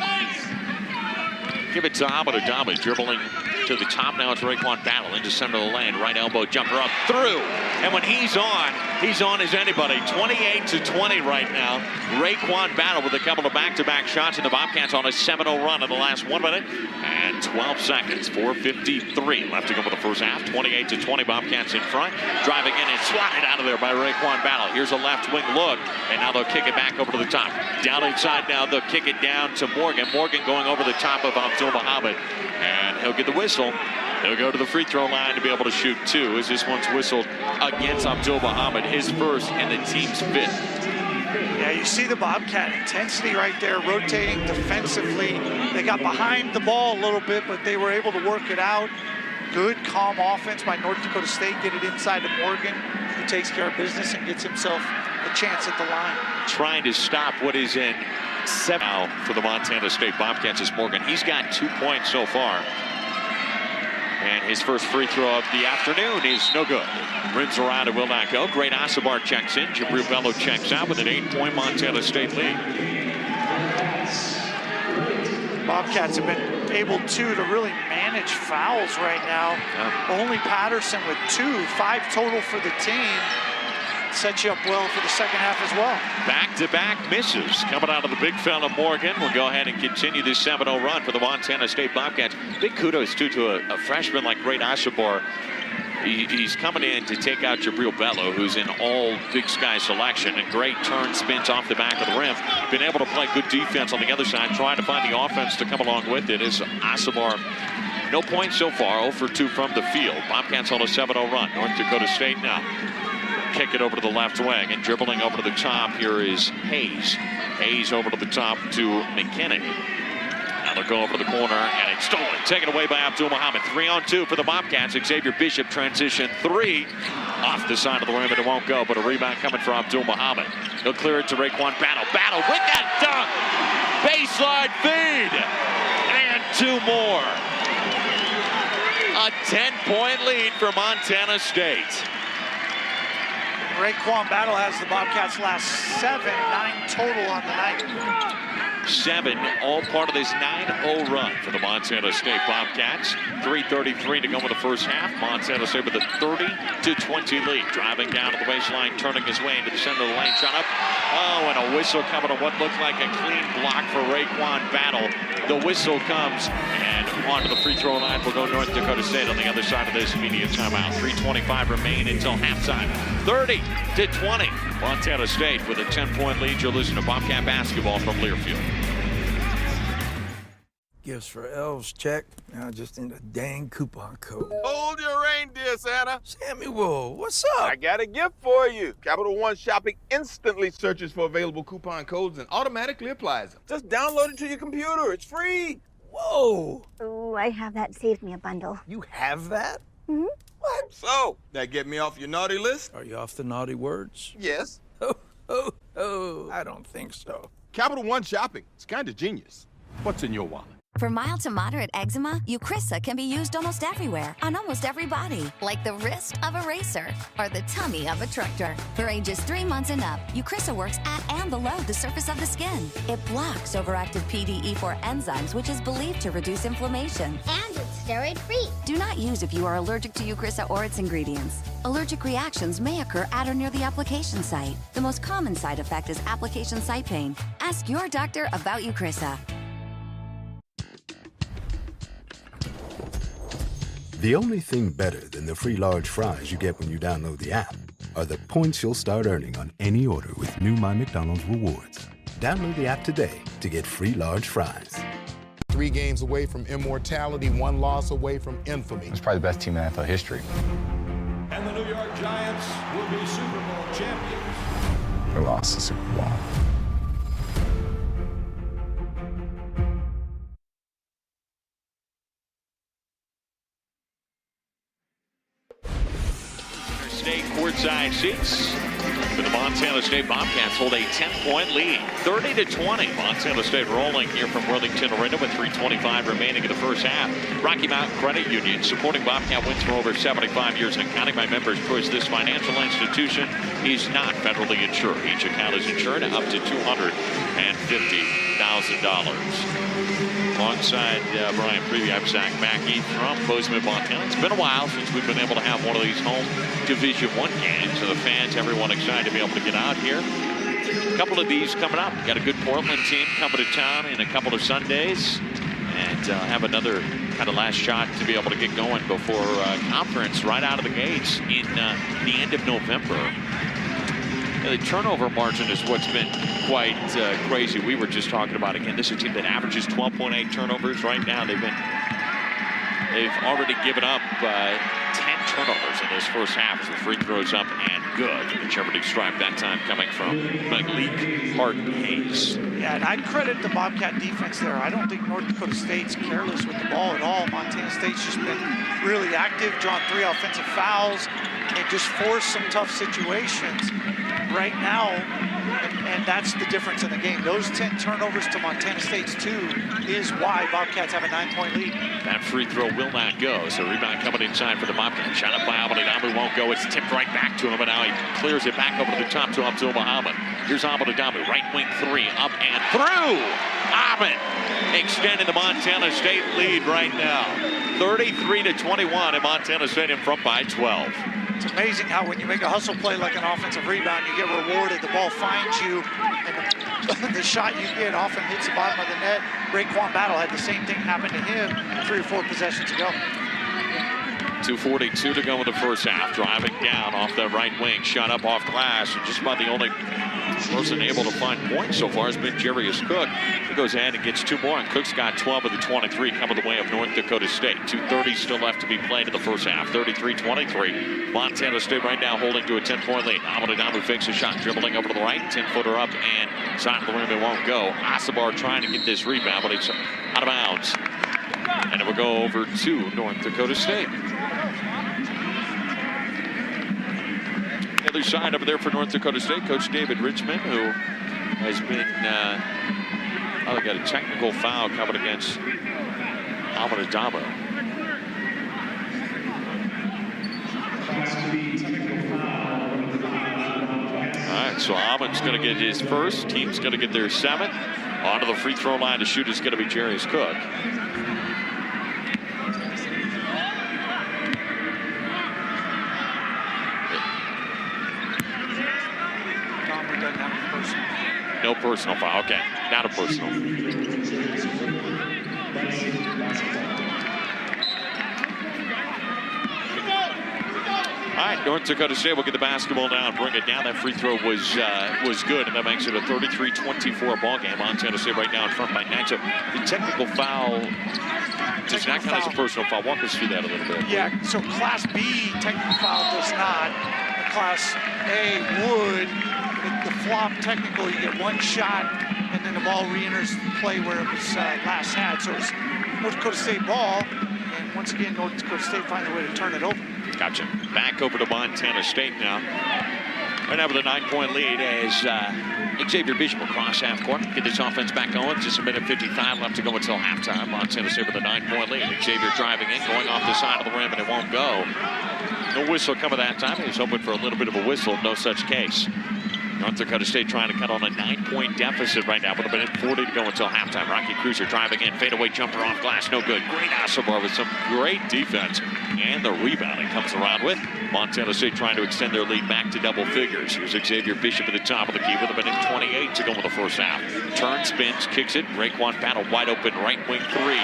Speaker 1: Give it to Ahmad Adamu, dribbling to the top. Now it's Raekwon Battle into center of the lane. Right elbow jumper up through. And when he's on as anybody. 28-20 right now. Raekwon Battle with a couple of back-to-back shots, and the Bobcats on a 7-0 run in the last 1 minute and 12 seconds. 4:53 left to go for the first half. 28-20, Bobcats in front. Driving in and swatted out of there by Raekwon Battle. Here's a left wing look, and now they'll kick it back over to the top. Down inside now, they'll kick it down to Morgan. Morgan going over the top of Abdul Muhammad, and he'll get the whistle. He'll go to the free throw line to be able to shoot 2 as this one's whistled against Abdul Muhammad, his first and the team's 5th.
Speaker 2: Yeah, you see the Bobcat intensity right there, rotating defensively. They got behind the ball a little bit, but they were able to work it out. Good, calm offense by North Dakota State. Get it inside to Morgan, who takes care of business and gets himself a chance at the line.
Speaker 1: Trying to stop what is in 7 now for the Montana State Bobcats is Morgan. He's got 2 points so far. And his first free throw of the afternoon is no good. Rims around and will not go. Great Asabar checks in. Jabril Bello checks out with an 8-point Montana State lead.
Speaker 2: Bobcats have been able to really manage fouls right now. Only Patterson with 2, 5 total for the team. Sets you up well for the second half as well.
Speaker 1: Back-to-back misses coming out of the big fella Morgan. We'll go ahead and continue this 7-0 run for the Montana State Bobcats. Big kudos too to a freshman like Great Asabar. He's coming in to take out Jabril Bello, who's in all Big Sky selection, and great turn spins off the back of the rim. Been able to play good defense on the other side, trying to find the offense to come along with it. Is Asabar. No points so far, 0 for 2 from the field. Bobcats on a 7-0 run. North Dakota State now. Kick it over to the left wing, and dribbling over to the top here is Hayes. Hayes over to the top to McKinney. Now they'll go over to the corner, and it's stolen. Taken away by Abdul Muhammad. 3-on-2 for the Bobcats. Xavier Bishop transition 3 off the side of the rim, and it won't go, but a rebound coming for Abdul Muhammad. He'll clear it to Raekwon Battle. Battle with that dunk. Baseline feed. And 2 more. A 10-point lead for Montana State.
Speaker 2: Raekwon Battle has the Bobcats' last 7, 9 total on the night.
Speaker 1: 7, all part of this 9-0 run for the Montana State Bobcats. 3:33 to go in the first half. Montana State with a 30-20 lead. Driving down to the baseline, turning his way into the center of the lane. Shot up. Oh, and a whistle coming on what looked like a clean block for Raekwon Battle. The whistle comes, and onto the free throw line will go North Dakota State on the other side of this immediate timeout. 3:25 remain until halftime. 30-20. Montana State with a 10-point lead. You're listening to Bobcat basketball from Learfield.
Speaker 5: Gifts for elves, check. Now just in the dang coupon code.
Speaker 7: Hold your reindeer, Santa.
Speaker 5: Samuel, what's up?
Speaker 7: I got a gift for you. Capital One Shopping instantly searches for available coupon codes and automatically applies them. Just download it to your computer. It's free.
Speaker 5: Whoa.
Speaker 23: Oh, I have that saved me a bundle.
Speaker 5: You have that?
Speaker 23: Mm-hmm.
Speaker 7: What? So, that get me off your naughty list?
Speaker 5: Are you off the naughty words?
Speaker 7: Yes.
Speaker 5: Oh, I don't think so.
Speaker 7: Capital One Shopping. It's kind of genius. What's in your wallet?
Speaker 16: For mild to moderate eczema, Eucrisa can be used almost everywhere, on almost every body, like the wrist of a racer or the tummy of a tractor. For ages 3 months and up, Eucrisa works at and below the surface of the skin. It blocks overactive PDE4 enzymes, which is believed to reduce inflammation.
Speaker 23: And it's steroid-free.
Speaker 16: Do not use if you are allergic to Eucrisa or its ingredients. Allergic reactions may occur at or near the application site. The most common side effect is application site pain. Ask your doctor about Eucrisa.
Speaker 15: The only thing better than the free large fries you get when you download the app are the points you'll start earning on any order with new My McDonald's Rewards. Download the app today to get free large fries.
Speaker 24: 3 games away from immortality, 1 loss away from infamy.
Speaker 25: It's probably the best team in NFL history.
Speaker 14: And the New York Giants will be Super Bowl champions.
Speaker 25: They lost the Super Bowl.
Speaker 1: State courtside seats. But the Montana State Bobcats hold a 10-point lead, 30-20. Montana State rolling here from Worthington Arena with 3:25 remaining in the first half. Rocky Mountain Credit Union supporting Bobcat wins for over 75 years and counting by members' choice. This financial institution is not federally insured. Each account is insured up to $250,000. Alongside Brian Prevey, I'm Zach Mackey from Bozeman, Montana. It's been a while since we've been able to have one of these home Division I games. So the fans, everyone excited to be able to get out here. A couple of these coming up. Got a good Portland team coming to town in a couple of Sundays. And have another kind of last shot to be able to get going before conference right out of the gates in the end of November. The turnover margin is what's been quite crazy. We were just talking about, again, this is a team that averages 12.8 turnovers right now. They've already given up 10 turnovers in this first half as the free throws up and good. The Jeopardy stripe that time coming from Malik Harden-Hayes.
Speaker 2: Yeah, and I'd credit the Bobcat defense there. I don't think North Dakota State's careless with the ball at all. Montana State's just been really active, drawn 3 offensive fouls, and just forced some tough situations right now, and that's the difference in the game. Those 10 turnovers to Montana State's 2 is why Bobcats have a 9-point lead.
Speaker 1: That free throw will not go, so rebound coming inside for the Bobcats. Shot up by Abdeladamu, won't go. It's tipped right back to him, and now he clears it back over to the top to Abdul Muhammad. Here's Abdeladamu, right wing 3, up and through! Ahmed extending the Montana State lead right now. 33-21, and Montana State in front by 12.
Speaker 2: It's amazing how when you make a hustle play like an offensive rebound, you get rewarded. The ball finds you, and the shot you get often hits the bottom of the net. Raekwon Battle had the same thing happen to him 3 or 4 possessions ago.
Speaker 1: 2:42 to go in the first half. Driving down off the right wing, shot up off glass, and just about the only person able to find points so far has been Jarius Cook. He goes ahead and gets 2 more, and Cook's got 12 of the 23 coming the way of North Dakota State. 2:30 still left to be played in the first half. 33-23. Montana State right now holding to a 10-point lead. Abdeladamu fakes a shot, dribbling over to the right, 10-footer up and side of the rim. It won't go. Asabar trying to get this rebound, but it's out of bounds. And it will go over to North Dakota State. The other side over there for North Dakota State, Coach David Richmond, who has been, they got a technical foul coming against Abdeladamu. All right, so Ahmed's going to get his first. Team's going to get their 7th. Onto the free throw line to shoot is going to be Jarius Cook. No personal foul. Okay, not a personal. All right, North Dakota State will get the basketball down, bring it down. That free throw was good, and that makes it a 33-24 ball game. Montana State right now in front by 9. So the technical foul does not count as a personal foul. Walk us through that a little bit.
Speaker 2: Yeah, so Class B technical foul does not. Class A would. The flop technical, you get 1 shot, and then the ball re-enters the play where it was last had. So it's North Dakota State ball, and once again, North Dakota State finds a way to turn it over. Gotcha.
Speaker 1: Back over to Montana State now. Right now with a 9-point lead as Xavier Bishop will cross half court. Get this offense back going. Just a minute 55 left to go until halftime. Montana State with a 9-point lead. Xavier driving in, going off the side of the rim, and it won't go. No whistle coming that time. He was hoping for a little bit of a whistle. No such case. North Dakota State trying to cut on a 9-point deficit right now with a minute 40 to go until halftime. Rocky Cruiser driving in, fadeaway jumper off glass, no good. Great Asabar with some great defense, and the rebound it comes around with. Montana State trying to extend their lead back to double figures. Here's Xavier Bishop at the top of the key with a minute 28 to go in the first half. Turns, spins, kicks it. Raekwon Battle wide open, right wing 3.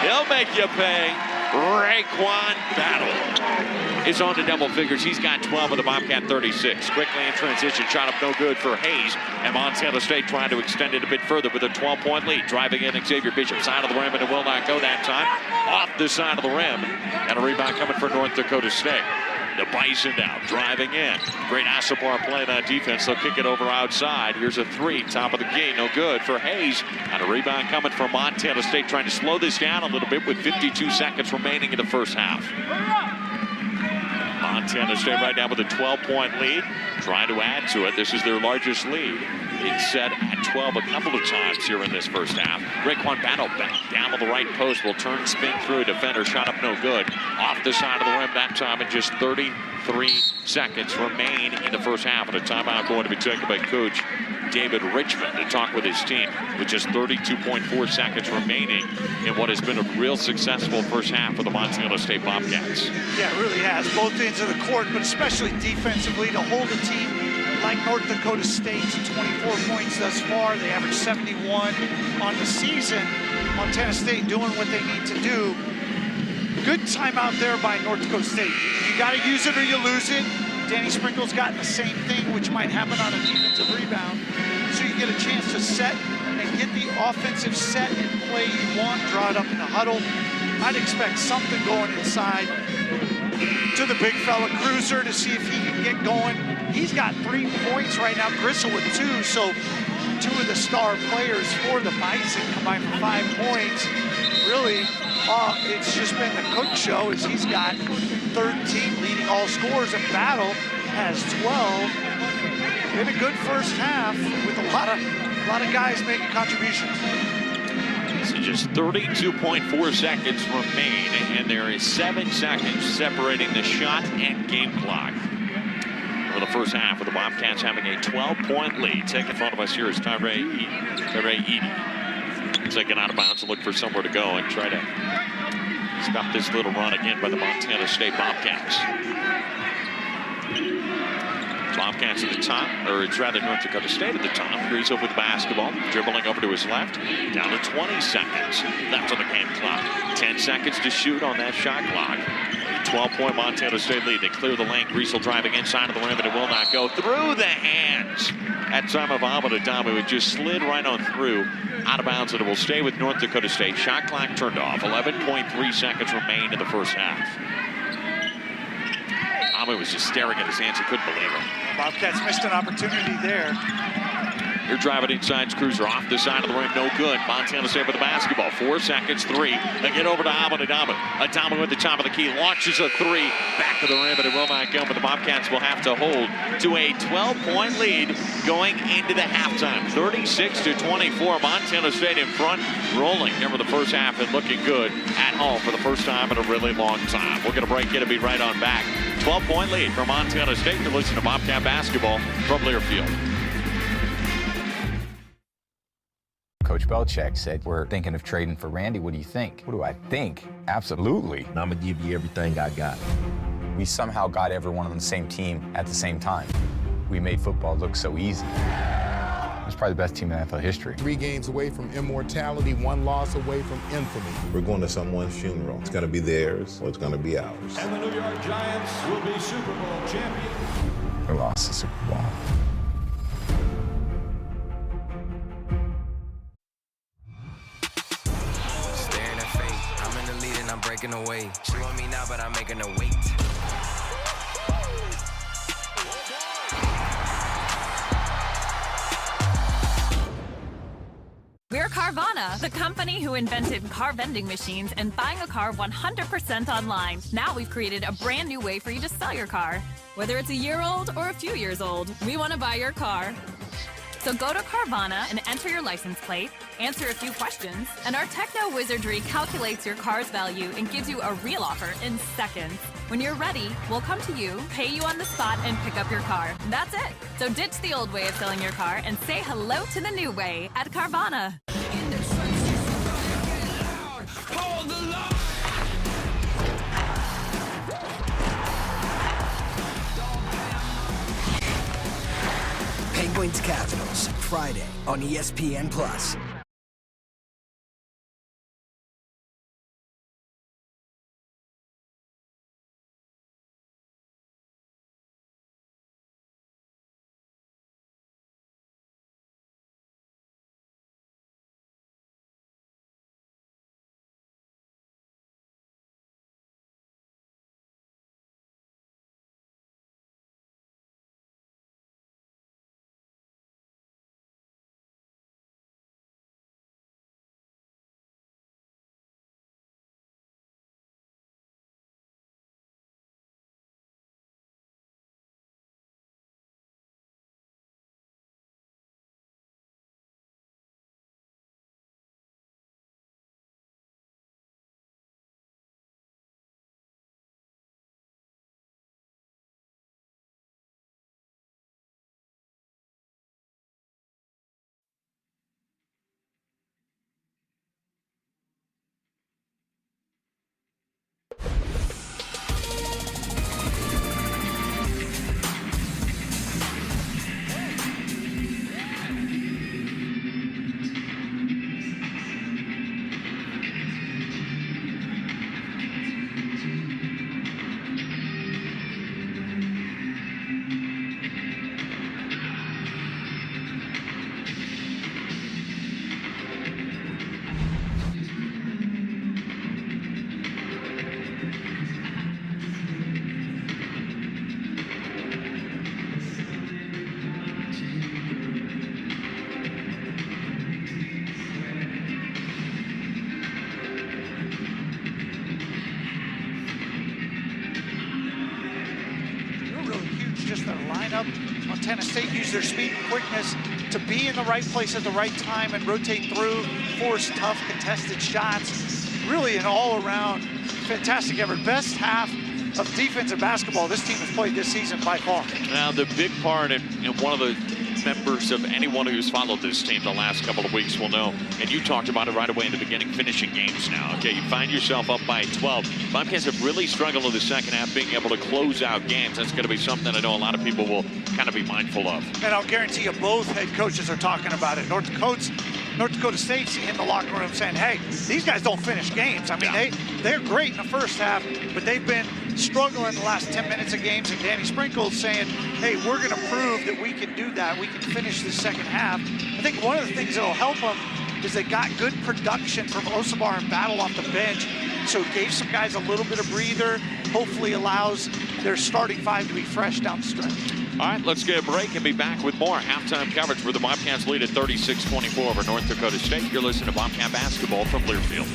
Speaker 1: He'll make you pay. Raekwon Battle is on to double figures. He's got 12 of the Bobcat 36. Quickly in transition, shot up no good for Hayes. And Montana State trying to extend it a bit further with a 12-point lead. Driving in Xavier Bishop, side of the rim, and it will not go that time. Off the side of the rim. And a rebound coming for North Dakota State. The Bison now driving in. Great Asabar play that defense. They'll kick it over outside. Here's a 3, top of the key, no good for Hayes. And a rebound coming from Montana State, trying to slow this down a little bit with 52 seconds remaining in the first half. Montana State right now with a 12-point lead, trying to add to it. This is their largest lead. It's set at 12 a couple of times here in this first half. Raekwon Battle back down on the right post, will turn, spin through a defender, shot up no good. Off the side of the rim that time, and just 33 seconds remain in the first half, and a timeout going to be taken by Coach David Richmond to talk with his team with just 32.4 seconds remaining in what has been a real successful first half for the Montana State Bobcats.
Speaker 2: Yeah, it really has. Both ends of the court, but especially defensively to hold a team like North Dakota State to 24 points thus far. They average 71 on the season. Montana State doing what they need to do. Good timeout there by North Dakota State. You got to use it or you lose it. Danny Sprinkle's gotten the same thing, which might happen on a defensive rebound. So you get a chance to set and get the offensive set and play you want, draw it up in the huddle. I'd expect something going inside to the big fella Cruiser to see if he can get going. He's got 3 points right now, Gristle with 2, so 2 of the star players for the Bison combined for 5 points. Really, it's just been the Cook show as he's got third team leading all scorers, and Battle has 12. Been a good first half with a lot of guys making contributions.
Speaker 1: So just 32.4 seconds remain, and there is 7 seconds separating the shot and game clock. For the first half of the Bobcats having a 12-point lead. Taking in front of us here is Tyree Edie. Taken out of bounds and look for somewhere to go and try to stop this little run again by the Montana State Bobcats. Bobcats at the top, or it's rather North Dakota State at the top. Griesel with the basketball, dribbling over to his left. Down to 20 seconds left on the game clock. 10 seconds to shoot on that shot clock. 12-point Montana State lead. They clear the lane. Griesel driving inside of the rim, and it will not go through the hands. At time of Abadadame, it just slid right on through, out of bounds, and it will stay with North Dakota State. Shot clock turned off. 11.3 seconds remain in the first half. Ame was just staring at his hands. He couldn't believe it.
Speaker 2: Bobcats missed an opportunity there.
Speaker 1: You're driving inside Cruiser off the side of the rim, no good. Montana State with the basketball. 4 seconds, 3. They get over to Abadadame. Adame with the top of the key, launches a 3. Back to the rim, but it will not go. But the Bobcats will have to hold to a 12-point lead going into the halftime. 36-24. Montana State in front, rolling here for the first half and looking good at home for the first time in a really long time. We're going to break it and be right on back. 12-point lead for Montana State. You're listening to Bobcat basketball from Learfield.
Speaker 25: Coach Belichick said, we're thinking of trading for Randy. What do you think? What do I think? Absolutely. I'm going to give you everything I got. We somehow got everyone on the same team at the same time. We made football look so easy. It was probably the best team in NFL history.
Speaker 24: 3 games away from immortality, 1 loss away from infamy.
Speaker 22: We're going to someone's funeral. It's going to be theirs, or it's going to be ours.
Speaker 14: And the New York Giants will be Super Bowl champions.
Speaker 25: We lost the Super Bowl.
Speaker 4: I'm breaking away. She want me now, but I'm making her wait.
Speaker 8: We're Carvana, the company who invented car vending machines and buying a car 100% online. Now we've created a brand new way for you to sell your car. Whether it's a year old or a few years old, we want to buy your car. So go to Carvana and enter your license plate, answer a few questions, and our techno wizardry calculates your car's value and gives you a real offer in seconds. When you're ready, we'll come to you, pay you on the spot, and pick up your car. That's it. So ditch the old way of selling your car and say hello to the new way at Carvana.
Speaker 13: Penguins Capitals, Friday on ESPN+.
Speaker 2: just their lineup. Montana State used their speed and quickness to be in the right place at the right time and rotate through, force tough contested shots. Really an all-around fantastic effort. Best half of defensive basketball this team has played this season by far.
Speaker 1: Now, the big part, and one of the members of anyone who's followed this team the last couple of weeks will know, and you talked about it right away in the beginning, finishing games now. Okay, you find yourself up by 12. Bobcats have really struggled in the second half being able to close out games. That's going to be something I know a lot of people will kind of be mindful of.
Speaker 2: And I'll guarantee you both head coaches are talking about it. North Dakota State's in the locker room saying, hey, these guys don't finish games. I mean, they're great in the first half, but they've been struggling the last 10 minutes of games. And Danny Sprinkle's saying, hey, we're going to prove that we can do that. We can finish the second half. I think one of the things that will help them is they got good production from Osabar and Battle off the bench. So it gave some guys a little bit of breather, hopefully allows their starting five to be fresh down the stretch.
Speaker 1: All right, let's get a break and be back with more halftime coverage where the Bobcats lead at 36-24 over North Dakota State. You're listening to Bobcat Basketball from Learfield.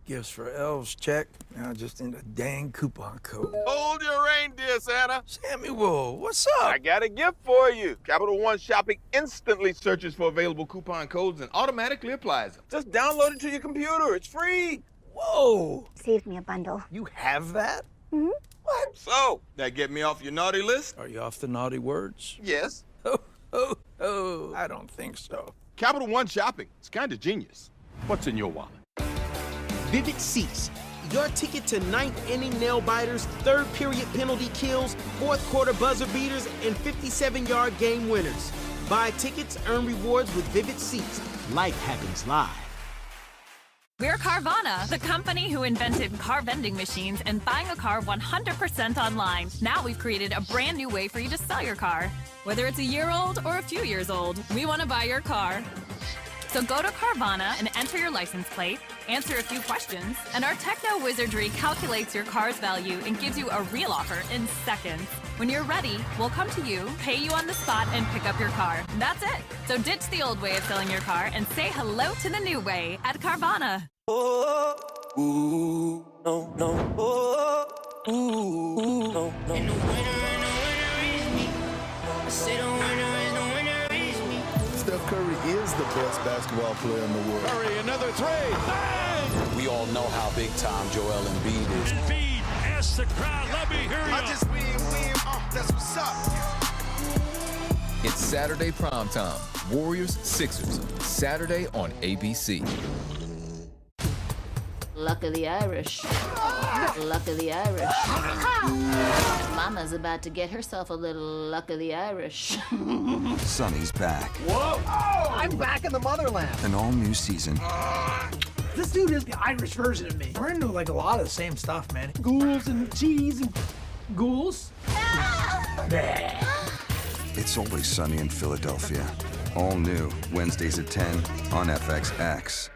Speaker 5: Gifts for elves, check. Now just in the dang coupon code.
Speaker 7: Hold your reindeer, Santa.
Speaker 5: Samuel, what's up?
Speaker 7: I got a gift for you. Capital One Shopping instantly searches for available coupon codes and automatically applies them. Just download it to your computer. It's free.
Speaker 24: Whoa!
Speaker 23: Saved me a bundle.
Speaker 24: You have that?
Speaker 23: Mm-hmm.
Speaker 7: What? So, that get me off your naughty list?
Speaker 5: Are you off the naughty words?
Speaker 7: Yes.
Speaker 5: Oh, I don't think so.
Speaker 7: Capital One Shopping. It's kind of genius. What's in your wallet?
Speaker 3: Vivid Seats, your ticket to ninth inning nail biters, third period penalty kills, fourth quarter buzzer beaters, and 57-yard game winners. Buy tickets, earn rewards with Vivid Seats. Life happens live.
Speaker 8: We're Carvana, the company who invented car vending machines and buying a car 100% online. Now we've created a brand new way for you to sell your car. Whether it's a year old or a few years old, we want to buy your car. So go to Carvana and enter your license plate, answer a few questions, and our techno wizardry calculates your car's value and gives you a real offer in seconds. When you're ready, we'll come to you, pay you on the spot, and pick up your car. That's it. So ditch the old way of selling your car and say hello to the new way at Carvana.
Speaker 3: Oh, ooh, no, no, oh, ooh, no, no. And the winner is me. I say the winner is me.
Speaker 24: Steph Curry is the best basketball player in the world.
Speaker 14: Curry, another three. Bang!
Speaker 25: We all know how big time Joel Embiid is.
Speaker 14: Embiid asks the crowd, let me hear you.
Speaker 24: I just win, that's what's up.
Speaker 9: It's Saturday primetime. Warriors, Sixers. Saturday on ABC.
Speaker 10: Luck of the Irish. Luck of the Irish. Mama's about to get herself a little luck of the Irish.
Speaker 11: Sonny's back.
Speaker 24: Whoa! Oh, I'm back in the motherland.
Speaker 11: An all-new season.
Speaker 12: This dude is the Irish version of me. We're into like a lot of the same stuff, man. Ghouls and cheese and ghouls.
Speaker 11: It's Always Sunny in Philadelphia. All new, Wednesdays at 10 on FXX.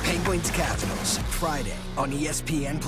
Speaker 13: Penguins Capitals, Friday on ESPN+.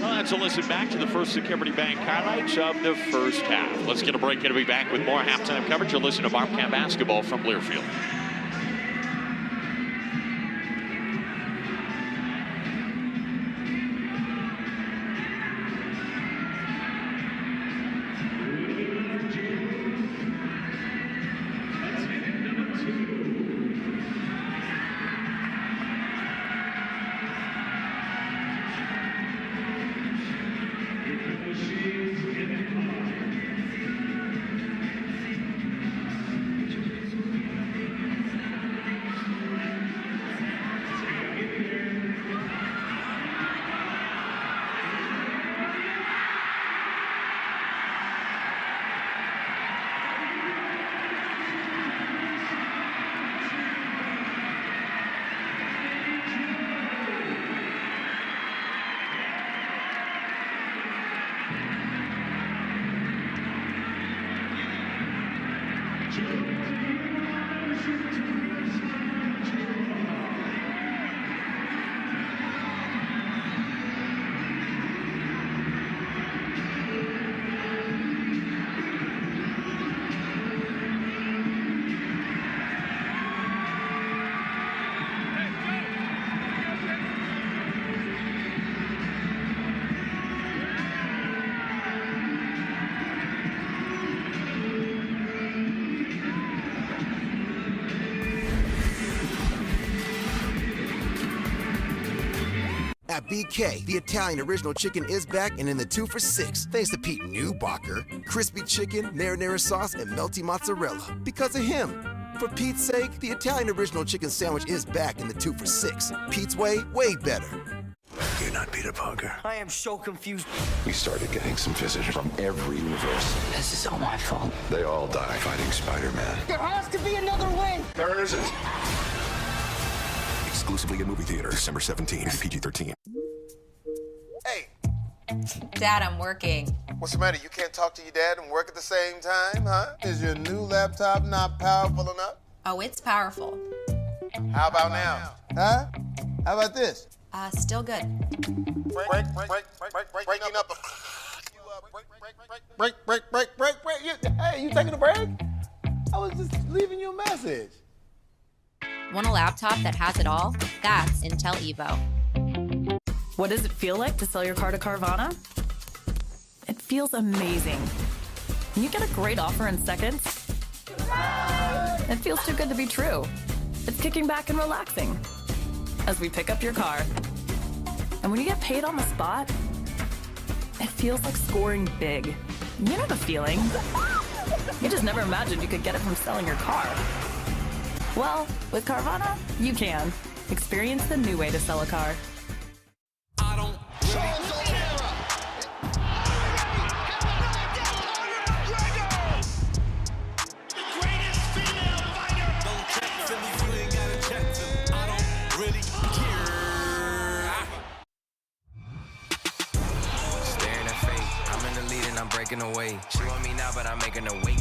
Speaker 1: Well, that's a listen back to the First Security Bank highlights of the first half. Let's get a break and we'll be back with more halftime coverage. You'll listen to Bobcat basketball from Learfield.
Speaker 6: At BK, the Italian original chicken is back and in the 2 for $6. Thanks to Pete Newbacher. Crispy chicken, marinara sauce, and melty mozzarella. Because of him. For Pete's sake, the Italian original chicken sandwich is back in the 2 for $6. Pete's way better.
Speaker 17: You're not Peter Parker.
Speaker 18: I am so confused.
Speaker 17: We started getting some visitors from every universe.
Speaker 18: This is all my fault.
Speaker 17: They all die fighting Spider-Man.
Speaker 18: There has to be another way.
Speaker 17: There isn't. Exclusively in movie theaters, December 17th, PG-13.
Speaker 19: Hey.
Speaker 21: Dad, I'm working.
Speaker 19: What's the matter? You can't talk to your dad and work at the same time, huh? Is your new laptop not powerful enough?
Speaker 21: Oh, it's powerful.
Speaker 19: How about now? Huh? How about this?
Speaker 21: Still good.
Speaker 19: Breaking up. Break. Hey, you taking a break? I was just leaving you a message.
Speaker 21: Want a laptop that has it all? That's Intel Evo.
Speaker 8: What does it feel like to sell your car to Carvana? It feels amazing. You get a great offer in seconds. It feels too good to be true. It's kicking back and relaxing as we pick up your car. And when you get paid on the spot, it feels like scoring big. You know the feeling. You just never imagined you could get it from selling your car. Well, with Carvana, you can. Experience the new way to sell a car.
Speaker 4: Staring at fate, I'm in the lead and I'm breaking away. She want me now, but I'm making her wait.